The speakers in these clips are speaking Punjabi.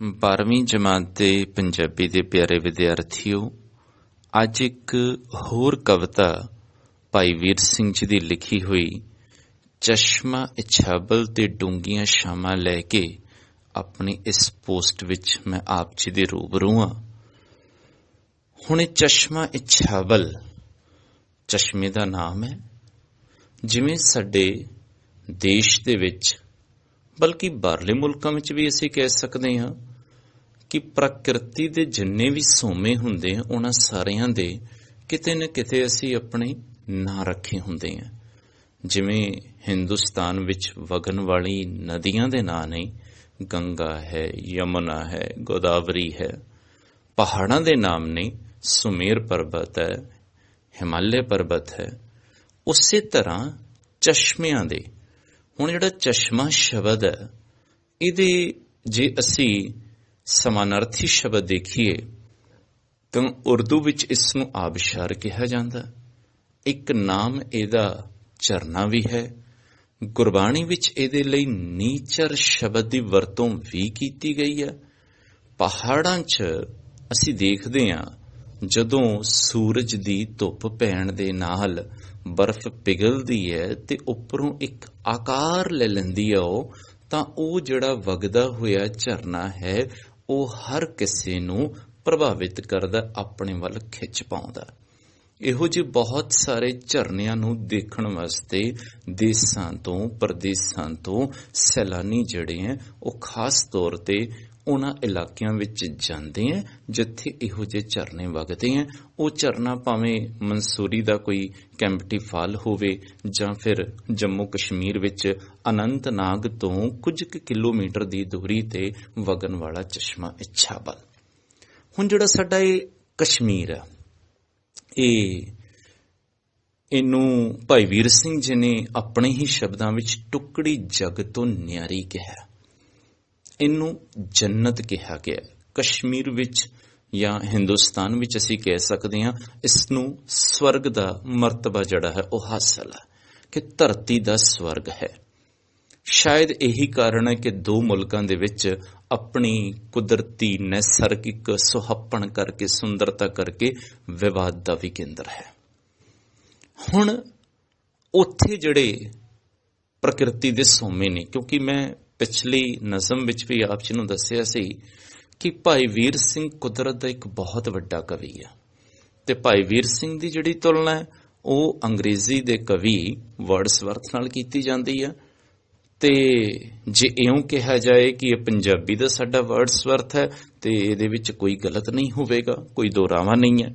12ਵੀਂ ਜਮਾਤ ਦੇ ਪੰਜਾਬੀ ਦੇ ਪਿਆਰੇ ਵਿਦਿਆਰਥੀਓ, ਅੱਜ ਇੱਕ ਹੋਰ ਕਵਿਤਾ ਭਾਈ ਵੀਰ ਸਿੰਘ ਜੀ ਦੀ ਲਿਖੀ ਹੋਈ ਚਸ਼ਮਾ ਇਛਾਬਲ ਤੇ ਡੂੰਘੀਆਂ ਛਾਵਾਂ ਲੈ ਕੇ ਆਪਣੀ ਇਸ ਪੋਸਟ ਵਿੱਚ ਮੈਂ ਆਪ ਜੀ ਦੇ ਰੂਬਰੂ ਹਾਂ। ਹੁਣ ਇਹ ਚਸ਼ਮਾ ਇਛਾਬਲ ਚਸ਼ਮੇ ਦਾ ਨਾਮ ਹੈ। ਜਿਵੇਂ ਸਾਡੇ ਦੇਸ਼ ਦੇ ਵਿੱਚ, ਬਲਕਿ ਬਾਹਰਲੇ ਮੁਲਕਾਂ ਵਿੱਚ ਵੀ ਅਸੀਂ ਕਹਿ ਸਕਦੇ ਹਾਂ ਕਿ ਪ੍ਰਕਿਰਤੀ ਦੇ ਜਿੰਨੇ ਵੀ ਸੋਮੇ ਹੁੰਦੇ ਆ, ਉਹਨਾਂ ਸਾਰਿਆਂ ਦੇ ਕਿਤੇ ਨਾ ਕਿਤੇ ਅਸੀਂ ਆਪਣੇ ਨਾਂ ਰੱਖੇ ਹੁੰਦੇ ਆ। ਜਿਵੇਂ ਹਿੰਦੁਸਤਾਨ ਵਿੱਚ ਵਗਣ ਵਾਲੀ ਨਦੀਆਂ ਦੇ ਨਾਂ ਨੇ, ਗੰਗਾ ਹੈ, ਯਮੁਨਾ ਹੈ, ਗੋਦਾਵਰੀ ਹੈ। ਪਹਾੜਾਂ ਦੇ ਨਾਮ ਨੇ, ਸੁਮੇਰ ਪਰਬਤ ਹੈ, ਹਿਮਾਲਿਆ ਪਰਬਤ ਹੈ। ਉਸੇ ਤਰ੍ਹਾਂ ਚਸ਼ਮਿਆਂ ਦੇ, ਹੁਣ ਜਿਹੜਾ ਚਸ਼ਮਾ ਸ਼ਬਦ ਹੈ, ਇਹਦੇ ਜੇ ਅਸੀਂ ਸਮਾਨਾਰਥੀ ਸ਼ਬਦ ਦੇਖੀਏ ਤਾਂ ਉਰਦੂ ਵਿੱਚ ਇਸ ਨੂੰ ਆਬਸ਼ਾਰ ਕਿਹਾ ਜਾਂਦਾ। ਇੱਕ ਨਾਮ ਇਹਦਾ ਝਰਨਾ ਵੀ ਹੈ। ਗੁਰਬਾਣੀ ਵਿੱਚ ਇਹਦੇ ਲਈ ਨੀਚਰ ਸ਼ਬਦ ਦੀ ਵਰਤੋਂ ਵੀ ਕੀਤੀ ਗਈ ਹੈ। ਪਹਾੜਾਂ 'ਚ ਅਸੀਂ ਦੇਖਦੇ ਹਾਂ, ਜਦੋਂ ਸੂਰਜ ਦੀ ਧੁੱਪ ਪੈਣ ਦੇ ਨਾਲ ਬਰਫ਼ ਪਿਘਲਦੀ ਹੈ ਤੇ ਉੱਪਰੋਂ ਇੱਕ ਆਕਾਰ ਲੈ ਲੈਂਦੀ ਹੈ ਤਾਂ ਉਹ ਜਿਹੜਾ ਵਗਦਾ ਹੋਇਆ ਝਰਨਾ ਹੈ, ਉਹ ਹਰ ਕਿਸੇ ਨੂੰ ਪ੍ਰਭਾਵਿਤ ਕਰਦਾ, ਆਪਣੇ ਵੱਲ ਖਿੱਚ ਪਾਉਂਦਾ। ਇਹੋ ਜਿਹੇ ਬਹੁਤ ਸਾਰੇ ਝਰਨਿਆਂ ਨੂੰ ਦੇਖਣ ਵਾਸਤੇ ਦੇਸਾਂ ਤੋਂ, ਪ੍ਰਦੇਸਾਂ ਤੋਂ ਸੈਲਾਨੀ ਜਿਹੜੇ ਹੈ ਉਹ ਖਾਸ ਤੌਰ ਤੇ ਉਹਨਾਂ ਇਲਾਕਿਆਂ ਵਿੱਚ ਜਾਂਦੇ ਹੈ ਜਿੱਥੇ ਇਹੋ ਜਿਹੇ ਝਰਨੇ ਵਗਦੇ ਹੈ। ਉਹ ਝਰਨਾ ਭਾਵੇਂ ਮਨਸੂਰੀ ਦਾ ਕੋਈ ਕੈਂਪਟੀ ਫਾਲ ਹੋਵੇ ਜਾਂ ਫਿਰ ਜੰਮੂ ਕਸ਼ਮੀਰ ਵਿੱਚ ਅਨੰਤਨਾਗ ਤੋਂ ਕੁਝ ਕੁ ਕਿਲੋਮੀਟਰ ਦੀ ਦੂਰੀ ਤੇ ਵਗਣ ਵਾਲਾ ਚਸ਼ਮਾ ਇਛਾਬਲ। ਹੁਣ ਜਿਹੜਾ ਸਾਡਾ ਇਹ ਕਸ਼ਮੀਰ ਆ, ਇਹਨੂੰ ਭਾਈ ਵੀਰ ਸਿੰਘ ਜੀ ਨੇ ਆਪਣੇ ਹੀ ਸ਼ਬਦਾਂ ਵਿੱਚ ਟੁਕੜੀ ਜਗ ਤੋਂ ਨਿਆਰੀ ਕਿਹਾ। ਇਹਨੂੰ ਜੰਨਤ ਕਿਹਾ ਗਿਆ। ਕਸ਼ਮੀਰ ਵਿੱਚ ਜਾਂ ਹਿੰਦੁਸਤਾਨ ਵਿੱਚ ਅਸੀਂ ਕਹਿ ਸਕਦੇ ਹਾਂ, ਇਸ ਨੂੰ ਸਵਰਗ ਦਾ ਮਰਤਬਾ ਜਿਹੜਾ ਹੈ ਉਹ ਹਾਸਲ ਹੈ, ਕਿ ਧਰਤੀ ਦਾ ਸਵਰਗ ਹੈ। ਸ਼ਾਇਦ ਇਹੀ ਕਾਰਨ ਹੈ ਕਿ ਦੋ ਮੁਲਕਾਂ ਦੇ ਵਿੱਚ ਆਪਣੀ ਕੁਦਰਤੀ ਨੈਸਰਗਿਕ ਸੁਹੱਪਣ ਕਰਕੇ, ਸੁੰਦਰਤਾ ਕਰਕੇ ਵਿਵਾਦ ਦਾ ਵੀ ਕੇਂਦਰ ਹੈ। ਹੁਣ ਉੱਥੇ ਜਿਹੜੇ ਪ੍ਰਕਿਰਤੀ ਦੇ ਸੋਮੇ ਨੇ, ਕਿਉਂਕਿ ਮੈਂ ਪਿਛਲੀ ਨਜ਼ਮ ਵਿੱਚ ਵੀ ਆਪ ਜੀ ਨੂੰ ਦੱਸਿਆ ਸੀ ਕਿ ਭਾਈ ਵੀਰ ਸਿੰਘ ਕੁਦਰਤ ਦਾ ਇੱਕ ਬਹੁਤ ਵੱਡਾ ਕਵੀ ਆ, ਤੇ ਭਾਈ ਵੀਰ ਸਿੰਘ ਦੀ ਜਿਹੜੀ ਤੁਲਨਾ ਹੈ ਉਹ ਅੰਗਰੇਜ਼ੀ ਦੇ ਕਵੀ ਵਰਡਸਵਰਥ ਨਾਲ ਕੀਤੀ ਜਾਂਦੀ ਆ। ਤੇ ਜੇ ਇਉਂ ਕਿਹਾ ਜਾਏ ਕਿ ਇਹ ਪੰਜਾਬੀ ਦਾ ਸਾਡਾ ਵਰਡਸਵਰਥ ਹੈ ਤੇ ਇਹਦੇ ਵਿੱਚ ਕੋਈ ਗਲਤ ਨਹੀਂ ਹੋਵੇਗਾ, ਕੋਈ ਦੋਰਾਵਾ ਨਹੀਂ ਹੈ।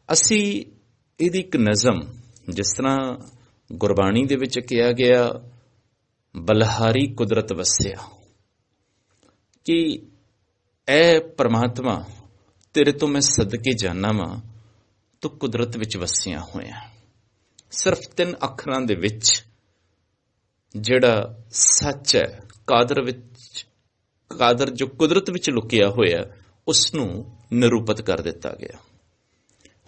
ਅਸੀਂ ਇਹਦੀ ਇੱਕ ਨਜ਼ਮ, ਜਿਸ ਤਰ੍ਹਾਂ ਗੁਰਬਾਣੀ ਦੇ ਵਿੱਚ ਕਿਹਾ ਗਿਆ, ਬਲਹਾਰੀ ਕੁਦਰਤ ਵਸਿਆ, ਕਿ ਐ ਪਰਮਾਤਮਾ ਤੇਰੇ ਤੋਂ ਮੈਂ ਸਦਕੇ ਜਾਨਾ ਵਾਂ, ਤੂੰ ਕੁਦਰਤ ਵਿੱਚ ਵਸਿਆ ਹੋਇਆ। ਸਿਰਫ 3 ਅੱਖਰਾਂ ਦੇ ਵਿੱਚ ਜਿਹੜਾ ਸੱਚ ਹੈ, ਕਾਦਰ ਜੋ ਕੁਦਰਤ ਵਿੱਚ ਲੁਕਿਆ ਹੋਇਆ, ਉਸ ਨੂੰ ਨਿਰੂਪਤ ਕਰ ਦਿੱਤਾ ਗਿਆ।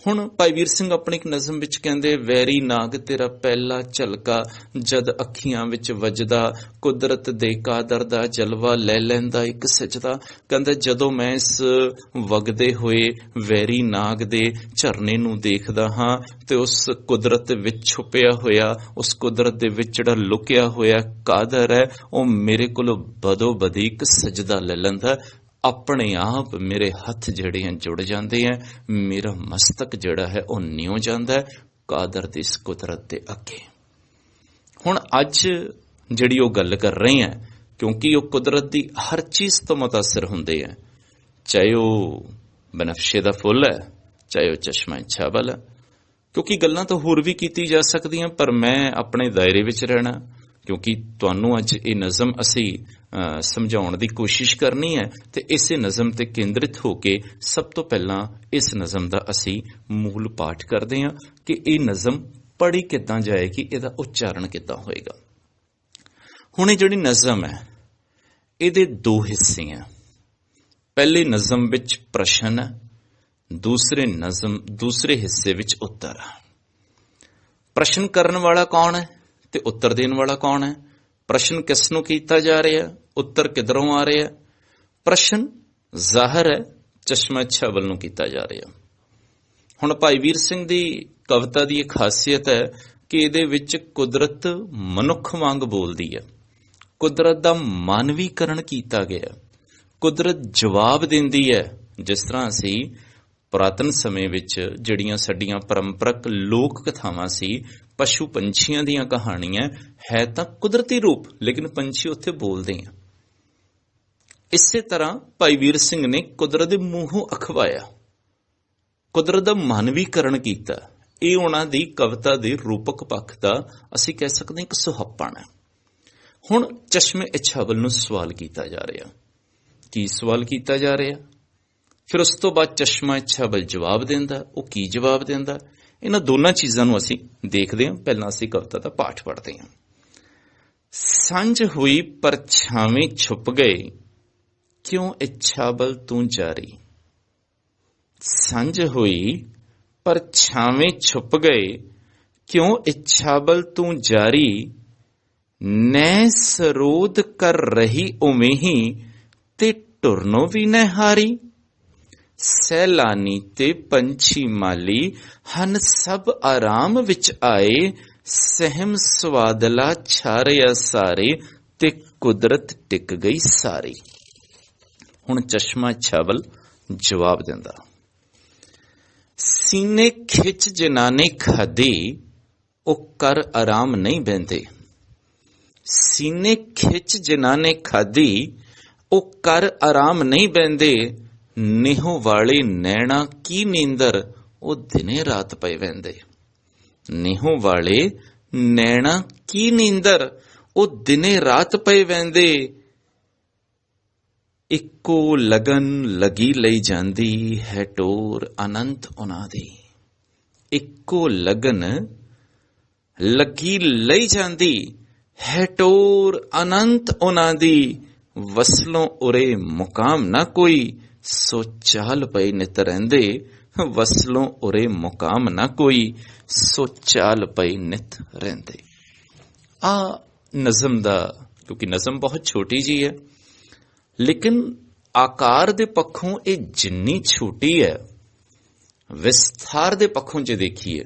ਹੁਣ ਭਾਈ ਵੀਰ ਸਿੰਘ ਆਪਣੀ ਇੱਕ ਨਜ਼ਮ ਵਿੱਚ ਕਹਿੰਦੇ, ਵੈਰੀ ਨਾਗ ਤੇਰਾ ਪਹਿਲਾ ਝਲਕਾ ਜਦ ਅੱਖੀਆਂ ਵਿੱਚ ਵੱਜਦਾ, ਕੁਦਰਤ ਦੇ ਕਾਦਰ ਦਾ ਜਲਵਾ ਲੈ ਲੈਂਦਾ ਇੱਕ ਸਜਦਾ। ਕਹਿੰਦਾ ਜਦੋਂ ਮੈਂ ਇਸ ਵਗਦੇ ਹੋਏ ਵੈਰੀ ਨਾਗ ਦੇ ਝਰਨੇ ਨੂੰ ਦੇਖਦਾ ਹਾਂ ਤੇ ਉਸ ਕੁਦਰਤ ਵਿੱਚ ਛੁਪਿਆ ਹੋਇਆ, ਉਸ ਕੁਦਰਤ ਦੇ ਵਿੱਚ ਜਿਹੜਾ ਲੁਕਿਆ ਹੋਇਆ ਕਾਦਰ ਹੈ, ਉਹ ਮੇਰੇ ਕੋਲੋਂ ਬਦੋ ਬਦੀ ਇੱਕ ਸਜਦਾ ਲੈ ਲੈਂਦਾ। ਆਪਣੇ ਆਪ ਮੇਰੇ ਹੱਥ ਜਿਹੜੇ ਹਨ ਜੁੜ ਜਾਂਦੇ ਹੈ, ਮੇਰਾ ਮਸਤਕ ਜਿਹੜਾ ਹੈ ਉਹ ਨਿਉ ਜਾਂਦਾ ਹੈ ਕਾਦਰ ਦੀ ਇਸ ਕੁਦਰਤ ਦੇ ਅੱਗੇ। ਹੁਣ ਅੱਜ ਜਿਹੜੀ ਉਹ ਗੱਲ ਕਰ ਰਹੇ ਹੈ, ਕਿਉਂਕਿ ਉਹ ਕੁਦਰਤ ਦੀ ਹਰ ਚੀਜ਼ ਤੋਂ ਮੁਤਾਸਰ ਹੁੰਦੇ ਹੈ, ਚਾਹੇ ਉਹ ਬਨਫਸ਼ੇ ਦਾ ਫੁੱਲ ਹੈ, ਚਾਹੇ ਉਹ ਚਸ਼ਮਾ ਇਛਾਬਲ ਹੈ। ਕਿਉਂਕਿ ਗੱਲਾਂ ਤਾਂ ਹੋਰ ਵੀ ਕੀਤੀ ਜਾ ਸਕਦੀਆਂ, ਪਰ ਮੈਂ ਆਪਣੇ ਦਾਇਰੇ ਵਿੱਚ ਰਹਿਣਾ, ਕਿਉਂਕਿ ਤੁਹਾਨੂੰ ਅੱਜ ਇਹ ਨਜ਼ਮ ਅਸੀਂ ਸਮਝਾਉਣ ਦੀ ਕੋਸ਼ਿਸ਼ ਕਰਨੀ ਹੈ ਤੇ ਇਸੇ ਨਜ਼ਮ ਤੇ ਕੇਂਦਰਿਤ ਹੋ ਕੇ ਸਭ ਤੋਂ ਪਹਿਲਾਂ ਇਸ ਨਜ਼ਮ ਦਾ ਅਸੀਂ ਮੂਲ ਪਾਠ ਕਰਦੇ ਹਾਂ ਕਿ ਇਹ ਨਜ਼ਮ ਪੜ੍ਹੀ ਕਿੱਦਾਂ ਜਾਏਗੀ, ਇਹਦਾ ਉਚਾਰਨ ਕਿੱਦਾਂ ਹੋਏਗਾ। ਹੁਣ ਇਹ ਜਿਹੜੀ ਨਜ਼ਮ ਹੈ, ਇਹਦੇ 2 ਹਿੱਸੇ ਆ। ਪਹਿਲੇ ਨਜ਼ਮ ਵਿੱਚ ਪ੍ਰਸ਼ਨ ਹੈ, ਦੂਸਰੇ ਹਿੱਸੇ ਵਿੱਚ ਉੱਤਰ ਹੈ। ਪ੍ਰਸ਼ਨ ਕਰਨ ਵਾਲਾ ਕੌਣ ਹੈ ਤੇ ਉੱਤਰ ਦੇਣ ਵਾਲਾ ਕੌਣ ਹੈ? ਪ੍ਰਸ਼ਨ ਕਿਸ ਨੂੰ ਕੀਤਾ ਜਾ ਰਿਹਾ, ਉੱਤਰ ਕਿੱਧਰੋਂ ਆ ਰਿਹਾ? ਪ੍ਰਸ਼ਨ ਜ਼ਾਹਰ ਹੈ ਚਸ਼ਮਾ ਇੱਛਾ ਵੱਲ ਨੂੰ ਕੀਤਾ ਜਾ ਰਿਹਾ। ਹੁਣ ਭਾਈ ਵੀਰ ਸਿੰਘ ਦੀ ਕਵਿਤਾ ਦੀ ਇਹ ਖਾਸੀਅਤ ਹੈ ਕਿ ਇਹਦੇ ਵਿੱਚ ਕੁਦਰਤ ਮਨੁੱਖ ਵਾਂਗ ਬੋਲਦੀ ਹੈ, ਕੁਦਰਤ ਦਾ ਮਾਨਵੀਕਰਨ ਕੀਤਾ ਗਿਆ, ਕੁਦਰਤ ਜਵਾਬ ਦਿੰਦੀ ਹੈ। ਜਿਸ ਤਰ੍ਹਾਂ ਅਸੀਂ ਪੁਰਾਤਨ ਸਮੇਂ ਵਿੱਚ ਜਿਹੜੀਆਂ ਸਾਡੀਆਂ ਪਰੰਪਰਕ ਲੋਕ ਕਥਾਵਾਂ ਸੀ, ਪਸ਼ੂ ਪੰਛੀਆਂ ਦੀਆਂ ਕਹਾਣੀਆਂ, ਹੈ ਤਾਂ ਕੁਦਰਤੀ ਰੂਪ, ਲੇਕਿਨ ਪੰਛੀ ਉੱਥੇ ਬੋਲਦੇ ਆ। ਇਸੇ ਤਰ੍ਹਾਂ ਭਾਈ ਵੀਰ ਸਿੰਘ ਨੇ ਕੁਦਰਤ ਦੇ ਮੂੰਹੋਂ ਅਖਵਾਇਆ, ਕੁਦਰਤ ਦਾ ਮਾਨਵੀਕਰਨ ਕੀਤਾ। ਇਹ ਉਹਨਾਂ ਦੀ ਕਵਿਤਾ ਦੇ ਰੂਪਕ ਪੱਖ ਦਾ ਅਸੀਂ ਕਹਿ ਸਕਦੇ ਹਾਂ ਇੱਕ ਸੁਹੱਪਣ ਹੈ। ਹੁਣ ਚਸ਼ਮੇ ਇੱਛਾ ਵੱਲ ਨੂੰ ਸਵਾਲ ਕੀਤਾ ਜਾ ਰਿਹਾ। ਕੀ ਸਵਾਲ ਕੀਤਾ ਜਾ ਰਿਹਾ? ਫਿਰ ਉਸ ਤੋਂ ਬਾਅਦ ਚਸ਼ਮਾ ਇੱਛਾ ਵੱਲ ਜਵਾਬ ਦਿੰਦਾ। ਉਹ ਕੀ ਜਵਾਬ ਦਿੰਦਾ? ਇਹਨਾਂ ਦੋਨਾਂ ਚੀਜ਼ਾਂ ਨੂੰ ਅਸੀਂ ਦੇਖਦੇ ਹਾਂ। ਪਹਿਲਾਂ ਅਸੀਂ ਕਵਿਤਾ ਦਾ ਪਾਠ ਪੜ੍ਹਦੇ ਹਾਂ। ਸੰਝ ਹੋਈ ਪਰਛਾਵੇਂ ਛੁਪ ਗਏ, ਕਿਉਂ ਇੱਛਾ ਵੱਲ ਤੂੰ ਜਾਰੀ। ਸੰਝ ਹੋਈ ਪਰਛਾਵੇਂ ਛੁਪ ਗਏ, ਕਿਉਂ ਇੱਛਾ ਵੱਲ ਤੂੰ ਜਾਰੀ। ਨੈ ਸਰੋਧ ਕਰ ਰਹੀ ਉਵੇਂ ਹੀ, ਤੇ ਟੁਰਨੋਂ ਵੀ ਨੈ ਹਾਰੀ। ਸੈਲਾਨੀ ਤੇ ਪੰਛੀ ਮਾਲੀ ਹਨ ਸਭ ਆਰਾਮ ਵਿੱਚ ਆਏ, ਸਹਿਮ ਸਵਾਦਲਾ ਛਾਰਿਆ ਸਾਰੇ, ਤੇ ਕੁਦਰਤ ਟਿਕ ਗਈ ਸਾਰੀ। ਹੁਣ ਚਸ਼ਮਾ ਇੱਛਾ ਵੱਲ ਜਵਾਬ ਦਿੰਦਾ। ਸੀਨੇ ਖਿੱਚ ਜਿਨ੍ਹਾਂ ਨੇ ਖਾਧੀ, ਉਹ ਕਰ ਆਰਾਮ ਨਹੀਂ ਬਹਿੰਦੇ। ਸੀਨੇ ਖਿੱਚ ਜਿਨ੍ਹਾਂ ਨੇ ਖਾਧੀ, ਉਹ ਕਰ ਆਰਾਮ ਨਹੀਂ ਬਹਿੰਦੇ। ਨਿਹੋਂ ਵਾਲੇ ਨੈਣਾ ਕੀ ਨੀਂਦਰ, ਉਹ ਦਿਨੇ ਰਾਤ ਪਏ ਵਹਿੰਦੇ। ਨਿਹੋਂ ਵਾਲੇ ਨੈਣਾ ਕੀ ਨੀਂਦਰ, ਉਹ ਦਿਨੇ ਰਾਤ ਪਏ ਵਹਿੰਦੇ। ਇੱਕੋ ਲਗਨ ਲਗੀ ਲਈ ਜਾਂਦੀ ਹੈ ਟੋਰ ਅਨੰਤ ਉਹਨਾਂ ਦੀ। ਇੱਕੋ ਲਗਨ ਲੱਗੀ ਲਈ ਜਾਂਦੀ ਹੈ ਟੋਰ ਅਨੰਤ ਉਹਨਾਂ ਦੀ। ਵਸਲੋਂ ਉਰੇ ਮੁਕਾਮ ਨਾ ਕੋਈ, ਸੋ ਚਾਲ ਪਏ ਨਿਤ ਰਹਿੰਦੇ। ਵਸਲੋਂ ਉਰੇ ਮੁਕਾਮ ਨਾ ਕੋਈ, ਸੋ ਚਾਲ ਪਏ ਨਿਤ ਰਹਿੰਦੇ। ਆ ਨਜ਼ਮ ਦਾ, ਕਿਉਂਕਿ ਨਜ਼ਮ ਬਹੁਤ ਛੋਟੀ ਜੀ ਹੈ, ਲੇਕਿਨ ਆਕਾਰ ਦੇ ਪੱਖੋਂ ਇਹ ਜਿੰਨੀ ਛੋਟੀ ਹੈ, ਵਿਸਥਾਰ ਦੇ ਪੱਖੋਂ ਜੇ ਦੇਖੀਏ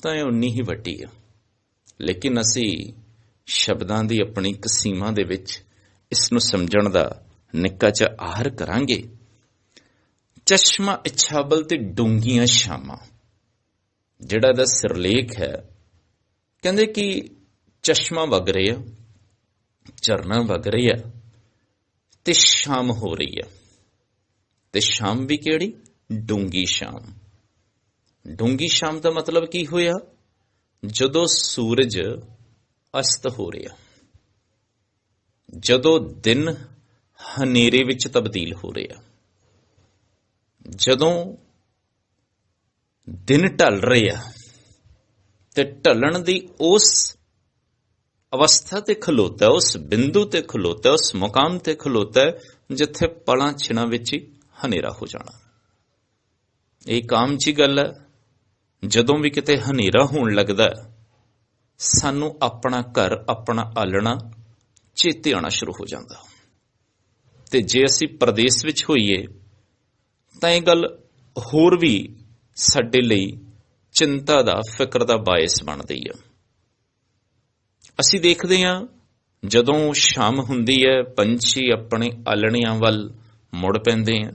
ਤਾਂ ਇਹ ਉਨੀ ਹੀ ਵੱਡੀ ਹੈ। ਲੇਕਿਨ ਅਸੀਂ ਸ਼ਬਦਾਂ ਦੀ ਆਪਣੀ ਇੱਕ ਸੀਮਾ ਦੇ ਵਿੱਚ ਇਸ ਨੂੰ ਸਮਝਣ ਦਾ ਨਿੱਕਾ ਜਿਹਾ ਆਹਰ ਕਰਾਂਗੇ। ਚਸ਼ਮਾ ਇੱਛਾ ਵੱਲ ਤੇ ਡੂੰਘੀਆਂ ਛਾਵਾਂ, ਜਿਹੜਾ ਇਹਦਾ ਸਿਰਲੇਖ ਹੈ, ਕਹਿੰਦੇ ਕਿ ਚਸ਼ਮਾ ਵਗ ਰਿਹਾ, ਝਰਨਾ ਵਗ ਰਿਹਾ, ਤੇ ਸ਼ਾਮ ਹੋ ਰਹੀ ਹੈ। ਤੇ ਸ਼ਾਮ ਵੀ ਕਿਹੜੀ? ਡੂੰਗੀ ਸ਼ਾਮ। ਡੂੰਗੀ ਸ਼ਾਮ ਦਾ ਮਤਲਬ ਕੀ ਹੋਇਆ? ਜਦੋਂ ਸੂਰਜ ਅਸਤ ਹੋ ਰਿਹਾ, ਜਦੋਂ ਦਿਨ ਹਨੇਰੇ ਵਿੱਚ ਤਬਦੀਲ ਹੋ ਰਿਹਾ, ਜਦੋਂ ਦਿਨ ਢਲ ਰਿਹਾ ਤੇ ਢਲਣ ਦੀ ਉਸ ਅਵਸਥਾ ਤੇ ਖਲੋਤਾ, ਉਸ ਬਿੰਦੂ ਤੇ ਖਲੋਤਾ, ਉਸ ਮੁਕਾਮ ਤੇ ਖਲੋਤਾ ਜਿੱਥੇ ਪਲਾਂ ਛਿਣਾਂ ਵਿੱਚ ਹੀ ਹਨੇਰਾ ਹੋ ਜਾਣਾ। ਇਹ ਕਾਮ ਦੀ ਗੱਲ ਹੈ। ਜਦੋਂ ਵੀ ਕਿਤੇ ਹਨੇਰਾ ਹੋਣ ਲੱਗਦਾ, ਸਾਨੂੰ ਆਪਣਾ ਘਰ, ਆਪਣਾ ਆਲਣਾ ਚੇਤੇ ਆਉਣਾ ਸ਼ੁਰੂ ਹੋ ਜਾਂਦਾ। ਤੇ ਜੇ ਅਸੀਂ ਪ੍ਰਦੇਸ਼ ਵਿੱਚ ਹੋਈਏ ਤਾਂ ਇਹ ਗੱਲ ਹੋਰ ਵੀ ਸਾਡੇ ਲਈ ਚਿੰਤਾ ਦਾ, ਫਿਕਰ ਦਾ ਬਾਇਸ ਬਣਦੀ ਹੈ। ਅਸੀਂ ਦੇਖਦੇ ਹਾਂ ਜਦੋਂ ਸ਼ਾਮ ਹੁੰਦੀ ਹੈ, ਪੰਛੀ ਆਪਣੇ ਆਲਣਿਆਂ ਵੱਲ ਮੁੜ ਪੈਂਦੇ ਆ।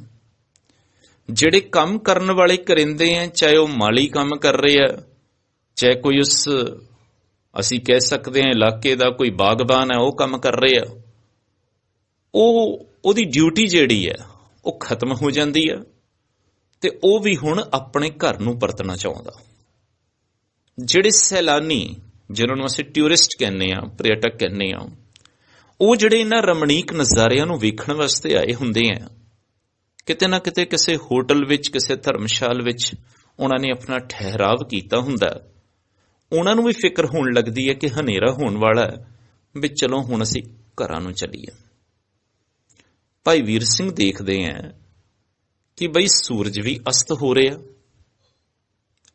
ਜਿਹੜੇ ਕੰਮ ਕਰਨ ਵਾਲੇ ਕਰਿੰਦੇ ਆ, ਚਾਹੇ ਉਹ ਮਾਲੀ ਕੰਮ ਕਰ ਰਹੇ ਆ, ਚਾਹੇ ਕੋਈ ਉਸ ਅਸੀਂ ਕਹਿ ਸਕਦੇ ਹਾਂ ਇਲਾਕੇ ਦਾ ਕੋਈ ਬਾਗਬਾਨ ਹੈ, ਉਹ ਕੰਮ ਕਰ ਰਹੇ ਆ, ਉਹਦੀ ਡਿਊਟੀ ਜਿਹੜੀ ਹੈ ਉਹ ਖਤਮ ਹੋ ਜਾਂਦੀ ਆ ਤੇ ਉਹ ਵੀ ਹੁਣ ਆਪਣੇ ਘਰ ਨੂੰ ਪਰਤਣਾ ਚਾਹੁੰਦਾ। ਜਿਹੜੇ ਸੈਲਾਨੀ, ਜਿਹਨਾਂ ਨੂੰ ਅਸੀਂ ਟੂਰਿਸਟ ਕਹਿੰਦੇ ਆ, ਪਰਯਟਕ ਕਹਿੰਦੇ ਆ, ਉਹ ਜਿਹੜੇ ਇਹਨਾਂ ਰਮਣੀਕ ਨਜ਼ਾਰਿਆਂ ਨੂੰ ਵੇਖਣ ਵਾਸਤੇ ਆਏ ਹੁੰਦੇ ਆ, ਕਿਤੇ ਨਾ ਕਿਤੇ ਕਿਸੇ ਹੋਟਲ ਵਿੱਚ, ਕਿਸੇ ਧਰਮਸ਼ਾਲ ਵਿੱਚ ਉਹਨਾਂ ਨੇ ਆਪਣਾ ਠਹਿਰਾਵ ਕੀਤਾ ਹੁੰਦਾ। ਉਹਨਾਂ ਨੂੰ ਵੀ ਫਿਕਰ ਹੋਣ ਲੱਗਦੀ ਹੈ ਕਿ ਹਨੇਰਾ ਹੋਣ ਵਾਲਾ ਹੈ, ਵੀ ਚਲੋ ਹੁਣ ਅਸੀਂ ਘਰਾਂ ਨੂੰ ਚੱਲੀਏ। ਭਾਈ ਵੀਰ ਸਿੰਘ ਦੇਖਦੇ ਆ ਕਿ ਬਈ ਸੂਰਜ ਵੀ ਅਸਤ ਹੋ ਰਿਹਾ,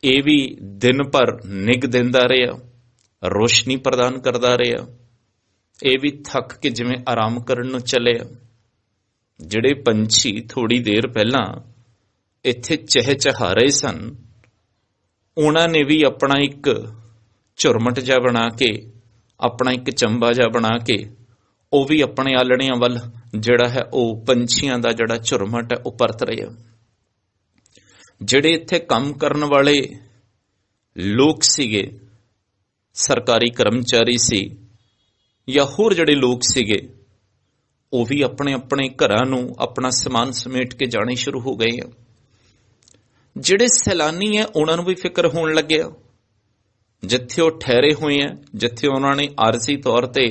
ਇਹ ਵੀ ਦਿਨ ਭਰ ਨਿੱਘ ਦਿੰਦਾ ਰਿਹਾ, ਰੋਸ਼ਨੀ ਪ੍ਰਦਾਨ ਕਰਦਾ ਰਿਹਾ, ਇਹ ਵੀ ਥੱਕ ਕੇ ਜਿਵੇਂ ਆਰਾਮ ਕਰਨ ਨੂੰ ਚੱਲਿਆ। ਜਿਹੜੇ ਪੰਛੀ ਥੋੜੀ ਦੇਰ ਪਹਿਲਾਂ ਇੱਥੇ ਚਹਿਚਹਾ ਰਹੇ ਸਨ, ਉਹਨਾਂ ਨੇ ਵੀ ਆਪਣਾ ਇੱਕ ਝੁਰਮਟ ਜਿਹਾ ਬਣਾ ਕੇ, ਆਪਣਾ ਇੱਕ ਚੰਬਾ ਜਿਹਾ ਬਣਾ ਕੇ, ਉਹ ਵੀ ਆਪਣੇ ਆਲਣਿਆਂ ਵੱਲ ਜਿਹੜਾ ਹੈ ਉਹ ਪੰਛੀਆਂ ਦਾ ਜਿਹੜਾ ਝੁਰਮਟ ਹੈ ਉਹ ਪਰਤ ਰਹੇ ਆ। ਜਿਹੜੇ ਇੱਥੇ ਕੰਮ ਕਰਨ ਵਾਲੇ ਲੋਕ ਸੀਗੇ, ਸਰਕਾਰੀ ਕਰਮਚਾਰੀ ਸੀ ਜਾਂ ਹੋਰ ਜਿਹੜੇ ਲੋਕ ਸੀਗੇ, ਉਹ ਵੀ ਆਪਣੇ ਆਪਣੇ ਘਰਾਂ ਨੂੰ ਆਪਣਾ ਸਮਾਨ ਸਮੇਟ ਕੇ ਜਾਣੇ ਸ਼ੁਰੂ ਹੋ ਗਏ ਆ। ਜਿਹੜੇ ਸੈਲਾਨੀ ਆ ਉਹਨਾਂ ਨੂੰ ਵੀ ਫਿਕਰ ਹੋਣ ਲੱਗਿਆ, ਜਿੱਥੇ ਉਹ ਠਹਿਰੇ ਹੋਏ ਆ, ਜਿੱਥੇ ਉਹਨਾਂ ਨੇ ਆਰਜ਼ੀ ਤੌਰ ਤੇ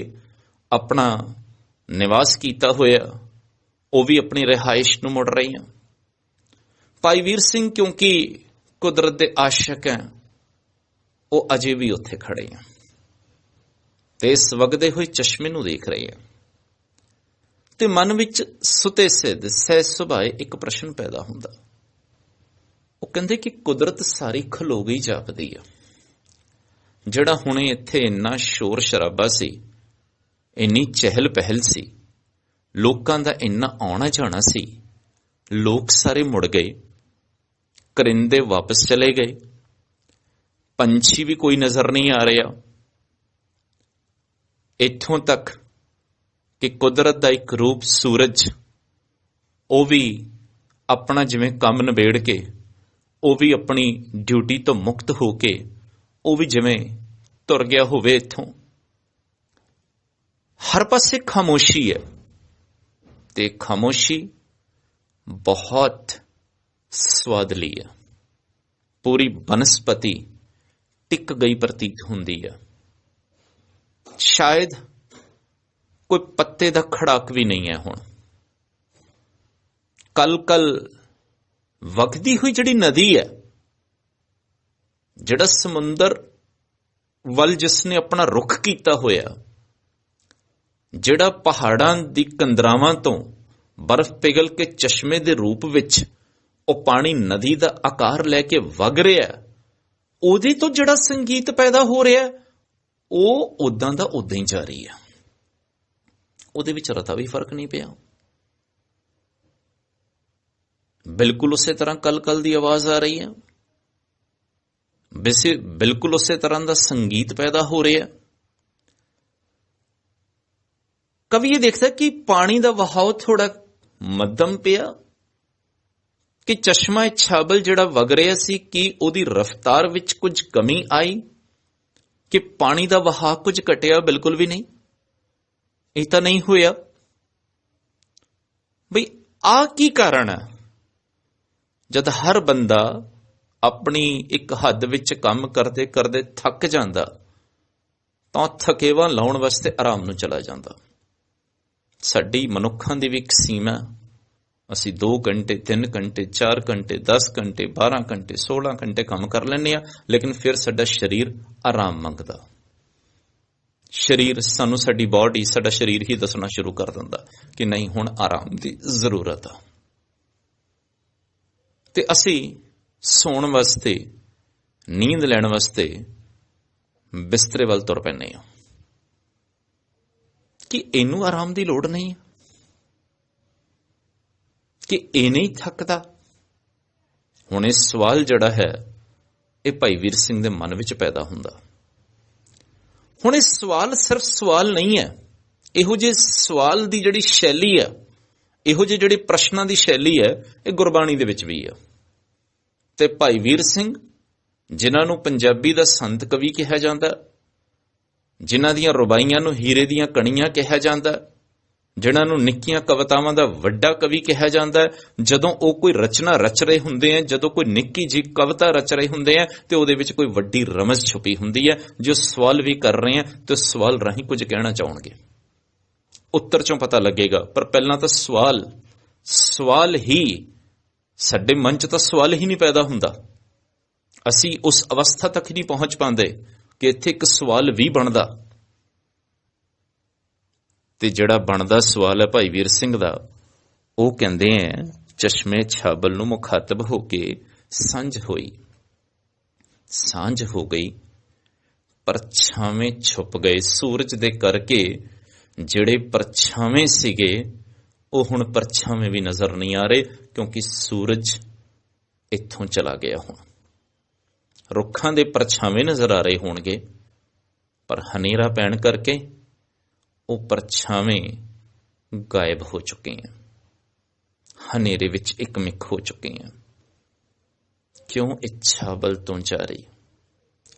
ਆਪਣਾ ਨਿਵਾਸ ਕੀਤਾ ਹੋਇਆ, ਉਹ ਵੀ ਆਪਣੀ ਰਿਹਾਇਸ਼ ਨੂੰ ਮੁੜ ਰਹੇ ਆ। ਭਾਈ ਵੀਰ ਸਿੰਘ ਕਿਉਂਕਿ ਕੁਦਰਤ ਦੇ ਆਸ਼ਿਕ ਹੈ, ਉਹ ਅਜੇ ਵੀ ਉੱਥੇ ਖੜੇ ਆ ਤੇ ਇਸ ਵਗਦੇ ਹੋਏ ਚਸ਼ਮੇ ਨੂੰ ਦੇਖ ਰਹੇ ਆ ਤੇ ਮਨ ਵਿੱਚ ਸੁਤੇ ਸਿੱਧ ਸਹਿਜ ਸੁਭਾਏ ਇੱਕ ਪ੍ਰਸ਼ਨ ਪੈਦਾ ਹੁੰਦਾ। ਉਹ ਕਹਿੰਦੇ ਕਿ ਕੁਦਰਤ ਸਾਰੀ ਖਲੋ ਗਈ ਜਾਪਦੀ ਆ। ਜਿਹੜਾ ਹੁਣੇ ਇੱਥੇ ਇੰਨਾ ਸ਼ੋਰ ਸ਼ਰਾਬਾ ਸੀ, ਇੰਨੀ ਚਹਿਲ ਪਹਿਲ ਸੀ, ਲੋਕਾਂ ਦਾ ਇੰਨਾ ਆਉਣਾ ਜਾਣਾ ਸੀ, ਲੋਕ ਸਾਰੇ ਮੁੜ ਗਏ, ਕਰਿੰਦੇ ਵਾਪਸ ਚਲੇ ਗਏ, ਪੰਛੀ ਵੀ ਕੋਈ ਨਜ਼ਰ ਨਹੀਂ ਆ ਰਿਹਾ। ਇੱਥੋਂ ਤੱਕ ਕਿ ਕੁਦਰਤ ਦਾ ਇੱਕ ਰੂਪ ਸੂਰਜ, ਉਹ ਵੀ ਆਪਣਾ ਜਿਵੇਂ ਕੰਮ ਨਿਬੇੜ ਕੇ, ਉਹ ਵੀ ਆਪਣੀ ਡਿਊਟੀ ਤੋਂ ਮੁਕਤ ਹੋ ਕੇ, ਉਹ ਵੀ ਜਿਵੇਂ ਤੁਰ ਗਿਆ ਹੋਵੇ ਇੱਥੋਂ। ਹਰ ਪਾਸੇ ਖਾਮੋਸ਼ੀ ਹੈ ਤੇ ਖਾਮੋਸ਼ੀ ਬਹੁਤ ਸਵਾਦਲੀ ਹੈ। ਪੂਰੀ ਬਨਸਪਤੀ ਟਿਕ ਗਈ ਪ੍ਰਤੀਤ ਹੁੰਦੀ ਹੈ। ਸ਼ਾਇਦ ਕੋਈ ਪੱਤੇ ਦਾ ਖੜਾਕ ਵੀ ਨਹੀਂ ਹੈ ਹੁਣ। ਕਲ ਵਗਦੀ ਹੋਈ ਜਿਹੜੀ ਨਦੀ ਹੈ, ਜਿਹੜਾ ਸਮੁੰਦਰ ਵੱਲ ਜਿਸਨੇ ਆਪਣਾ ਰੁਖ ਕੀਤਾ ਹੋਇਆ, ਜਿਹੜਾ ਪਹਾੜਾਂ ਦੀ ਕੰਦਰਾਵਾਂ ਤੋਂ ਬਰਫ਼ ਪਿਘਲ ਕੇ ਚਸ਼ਮੇ ਦੇ ਰੂਪ ਵਿੱਚ ਉਹ ਪਾਣੀ ਨਦੀ ਦਾ ਆਕਾਰ ਲੈ ਕੇ ਵਗ ਰਿਹਾ, ਉਹਦੇ ਤੋਂ ਜਿਹੜਾ ਸੰਗੀਤ ਪੈਦਾ ਹੋ ਰਿਹਾ, ਉਹ ਉਦਾਂ ਦਾ ਉਦਾਂ ਹੀ ਜਾਰੀ ਹੈ। ਉਹਦੇ ਵਿੱਚ ਰਤਾ ਵੀ ਫਰਕ ਨਹੀਂ ਪਿਆ। ਬਿਲਕੁਲ ਉਸੇ ਤਰ੍ਹਾਂ ਕਲ ਦੀ ਆਵਾਜ਼ ਆ ਰਹੀ ਹੈ, ਬਿਲਕੁਲ ਉਸੇ ਤਰ੍ਹਾਂ ਦਾ ਸੰਗੀਤ ਪੈਦਾ ਹੋ ਰਿਹਾ। ਕਵੀ ਇਹ ਦੇਖਦਾ ਕਿ ਪਾਣੀ ਦਾ ਵਹਾਅ ਥੋੜਾ ਮੱਧਮ ਪਿਆ, ਕਿ ਚਸ਼ਮਾ ਛਾਬਲ ਜਿਹੜਾ ਵਗ ਰਿਹਾ ਸੀ, ਕਿ ਉਹਦੀ ਰਫ਼ਤਾਰ ਵਿੱਚ ਕੁਝ ਕਮੀ ਆਈ, ਕਿ ਪਾਣੀ ਦਾ ਵਹਾਅ ਕੁਝ ਘਟਿਆ? ਬਿਲਕੁਲ ਵੀ ਨਹੀਂ। ਇਹ ਤਾਂ ਨਹੀਂ ਹੋਇਆ। ਬਈ ਆ ਕੀ ਕਾਰਨ ਹੈ? ਜਦ ਹਰ ਬੰਦਾ ਆਪਣੀ ਇੱਕ ਹੱਦ ਵਿੱਚ ਕੰਮ ਕਰਦੇ ਕਰਦੇ ਥੱਕ ਜਾਂਦਾ, ਤਾਂ ਥਕੇਵਾਂ ਲਾਉਣ ਵਾਸਤੇ ਆਰਾਮ ਨੂੰ ਚਲਾ ਜਾਂਦਾ। ਸਾਡੀ ਮਨੁੱਖਾਂ ਦੀ ਵੀ ਇੱਕ ਸੀਮਾ। ਅਸੀਂ 2 ਘੰਟੇ 3 ਘੰਟੇ 4 ਘੰਟੇ 10 ਘੰਟੇ 12 ਘੰਟੇ 16 ਘੰਟੇ ਕੰਮ ਕਰ ਲੈਂਦੇ ਆ, ਲੇਕਿਨ ਫਿਰ ਸਾਡਾ ਸਰੀਰ ਆਰਾਮ ਮੰਗਦਾ। ਸਰੀਰ ਸਾਨੂੰ, ਸਾਡੀ ਬਾਡੀ, ਸਾਡਾ ਸਰੀਰ ਹੀ ਦੱਸਣਾ ਸ਼ੁਰੂ ਕਰ ਦਿੰਦਾ ਕਿ ਨਹੀਂ, ਹੁਣ ਆਰਾਮ ਦੀ ਜ਼ਰੂਰਤ ਆ। ਤੇ ਅਸੀਂ ਸੌਣ ਵਾਸਤੇ, ਨੀਂਦ ਲੈਣ ਵਾਸਤੇ ਬਿਸਤਰੇ ਵੱਲ ਤੁਰ ਪੈਂਦੇ ਆ ਕਿ ਇਹਨੂੰ ਆਰਾਮ ਦੀ ਲੋੜ ਨਹੀਂ, ਕਿ ਇਹ ਨਹੀਂ ਥੱਕਦਾ। ਹੁਣ ਇਹ ਸਵਾਲ ਜਿਹੜਾ ਹੈ, ਇਹ ਭਾਈ ਵੀਰ ਸਿੰਘ ਦੇ ਮਨ ਵਿੱਚ ਪੈਦਾ ਹੁੰਦਾ। ਹੁਣ ਇਹ ਸਵਾਲ ਸਿਰਫ ਸਵਾਲ ਨਹੀਂ ਹੈ। ਇਹੋ ਜਿਹੇ ਸਵਾਲ ਦੀ ਜਿਹੜੀ ਸ਼ੈਲੀ ਹੈ, ਇਹੋ ਜਿਹੇ ਜਿਹੜੇ ਪ੍ਰਸ਼ਨਾਂ ਦੀ ਸ਼ੈਲੀ ਹੈ, ਇਹ ਗੁਰਬਾਣੀ ਦੇ ਵਿੱਚ ਵੀ ਹੈ। ਤੇ ਭਾਈ ਵੀਰ ਸਿੰਘ, ਜਿਨ੍ਹਾਂ ਨੂੰ ਪੰਜਾਬੀ ਦਾ ਸੰਤ ਕਵੀ ਕਿਹਾ ਜਾਂਦਾ, ਜਿਨ੍ਹਾਂ ਦੀਆਂ ਰੁਬਾਈਆਂ ਨੂੰ ਹੀਰੇ ਦੀਆਂ ਕਣੀਆਂ ਕਿਹਾ ਜਾਂਦਾ, ਜਿਨ੍ਹਾਂ ਨੂੰ ਨਿੱਕੀਆਂ ਕਵਿਤਾਵਾਂ ਦਾ ਵੱਡਾ ਕਵੀ ਕਿਹਾ ਜਾਂਦਾ, ਜਦੋਂ ਉਹ ਕੋਈ ਰਚਨਾ ਰਚ ਰਹੇ ਹੁੰਦੇ ਆ, ਜਦੋਂ ਕੋਈ ਨਿੱਕੀ ਜਿਹੀ ਕਵਿਤਾ ਰਚ ਰਹੇ ਹੁੰਦੇ ਆ, ਤੇ ਉਹਦੇ ਵਿੱਚ ਕੋਈ ਵੱਡੀ ਰਮਜ਼ ਛੁਪੀ ਹੁੰਦੀ ਹੈ। ਜੋ ਸਵਾਲ ਵੀ ਕਰ ਰਹੇ ਆ ਤੇ ਸਵਾਲ ਰਾਹੀਂ ਕੁਝ ਕਹਿਣਾ ਚਾਹਣਗੇ, ਉੱਤਰ ਚੋਂ ਪਤਾ ਲੱਗੇਗਾ। ਪਰ ਪਹਿਲਾਂ ਤਾਂ ਸਵਾਲ ਹੀ, ਸਾਡੇ ਮਨ 'ਚ ਤਾਂ ਸਵਾਲ ਹੀ ਨਹੀਂ ਪੈਦਾ ਹੁੰਦਾ। ਅਸੀਂ ਉਸ ਅਵਸਥਾ ਤੱਕ ਨਹੀਂ ਪਹੁੰਚ ਪਾਉਂਦੇ ਕਿ ਇੱਥੇ ਇੱਕ ਸਵਾਲ ਵੀ ਬਣਦਾ। ਤੇ ਜਿਹੜਾ ਬਣਦਾ ਸਵਾਲ ਹੈ ਭਾਈ ਵੀਰ ਸਿੰਘ ਦਾ, ਉਹ ਕਹਿੰਦੇ ਆ, ਚਸ਼ਮੇ ਛਾਬਲ ਨੂੰ ਮੁਖਾਤਬ ਹੋ ਕੇ ਸਾਂਝ ਹੋਈ, ਸਾਂਝ ਹੋ ਗਈ, ਪਰਛਾਵੇਂ ਛੁਪ ਗਏ। ਸੂਰਜ ਦੇ ਕਰਕੇ ਜਿਹੜੇ ਪਰਛਾਵੇਂ ਸੀਗੇ, ਉਹ ਹੁਣ ਪਰਛਾਵੇਂ ਵੀ ਨਜ਼ਰ ਨਹੀਂ ਆ ਰਹੇ, ਕਿਉਂਕਿ ਸੂਰਜ ਇੱਥੋਂ ਚਲਾ ਗਿਆ। ਹੁਣ ਰੁੱਖਾਂ ਦੇ ਪਰਛਾਵੇਂ ਨਜ਼ਰ ਆ ਰਹੇ ਹੋਣਗੇ, ਪਰ ਹਨੇਰਾ ਪੈਣ ਕਰਕੇ ਉਹ ਪਰਛਾਵੇਂ ਗਾਇਬ ਹੋ ਚੁੱਕੇ ਹਨ, ਹਨੇਰੇ ਵਿੱਚ ਇੱਕਮਿਕ ਹੋ ਚੁੱਕੇ ਹਨ। ਕਿਉਂ? ਇੱਛਾ ਬਲ ਤੋਂ ਜਾਰੀ।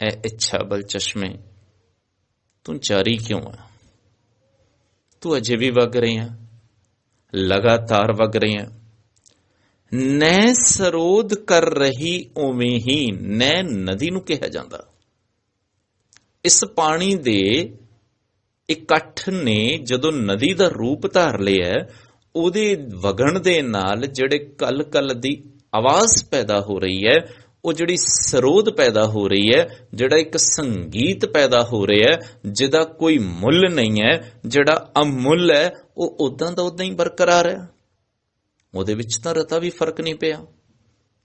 ਇਹ ਇੱਛਾ ਬਲ ਚਸ਼ਮੇ ਤੂੰ ਜਾਰੀ ਕਿਉਂ ਹੈ? ਤੂੰ ਅਜੇ ਵੀ ਵਗ ਰਹੇ ਆ, ਲਗਾਤਾਰ ਵਗ ਰਹੇ ਆ। ਨੈ ਸਰੋਧ ਕਰ ਰਹੀ ਉਵੇਂ ਹੀ, ਨੈ ਨਦੀ ਨੂੰ ਕਿਹਾ ਜਾਂਦਾ। ਇਸ ਪਾਣੀ ਦੇ ਇਕੱਠ ਨੇ ਜਦੋਂ ਨਦੀ ਦਾ ਰੂਪ ਧਾਰ ਲਿਆ, ਉਹਦੇ ਵਗਣ ਦੇ ਨਾਲ ਜਿਹੜੇ ਕਲ ਕਲ ਦੀ ਆਵਾਜ਼ ਪੈਦਾ ਹੋ ਰਹੀ ਹੈ, ਉਹ ਜਿਹੜੀ ਸਰੋਧ ਪੈਦਾ ਹੋ ਰਹੀ ਹੈ, ਜਿਹੜਾ ਇੱਕ ਸੰਗੀਤ ਪੈਦਾ ਹੋ ਰਿਹਾ ਹੈ, ਜਿਹਦਾ ਕੋਈ ਮੁੱਲ ਨਹੀਂ ਹੈ, ਜਿਹੜਾ ਅਮੁੱਲ ਹੈ, ਉਹ ਉਦਾਂ ਦਾ ਉਦਾਂ ਹੀ ਬਰਕਰਾਰ ਹੈ। ਉਹਦੇ ਵਿੱਚ ਤਾਂ ਰਤਾ ਵੀ ਫਰਕ ਨਹੀਂ ਪਿਆ,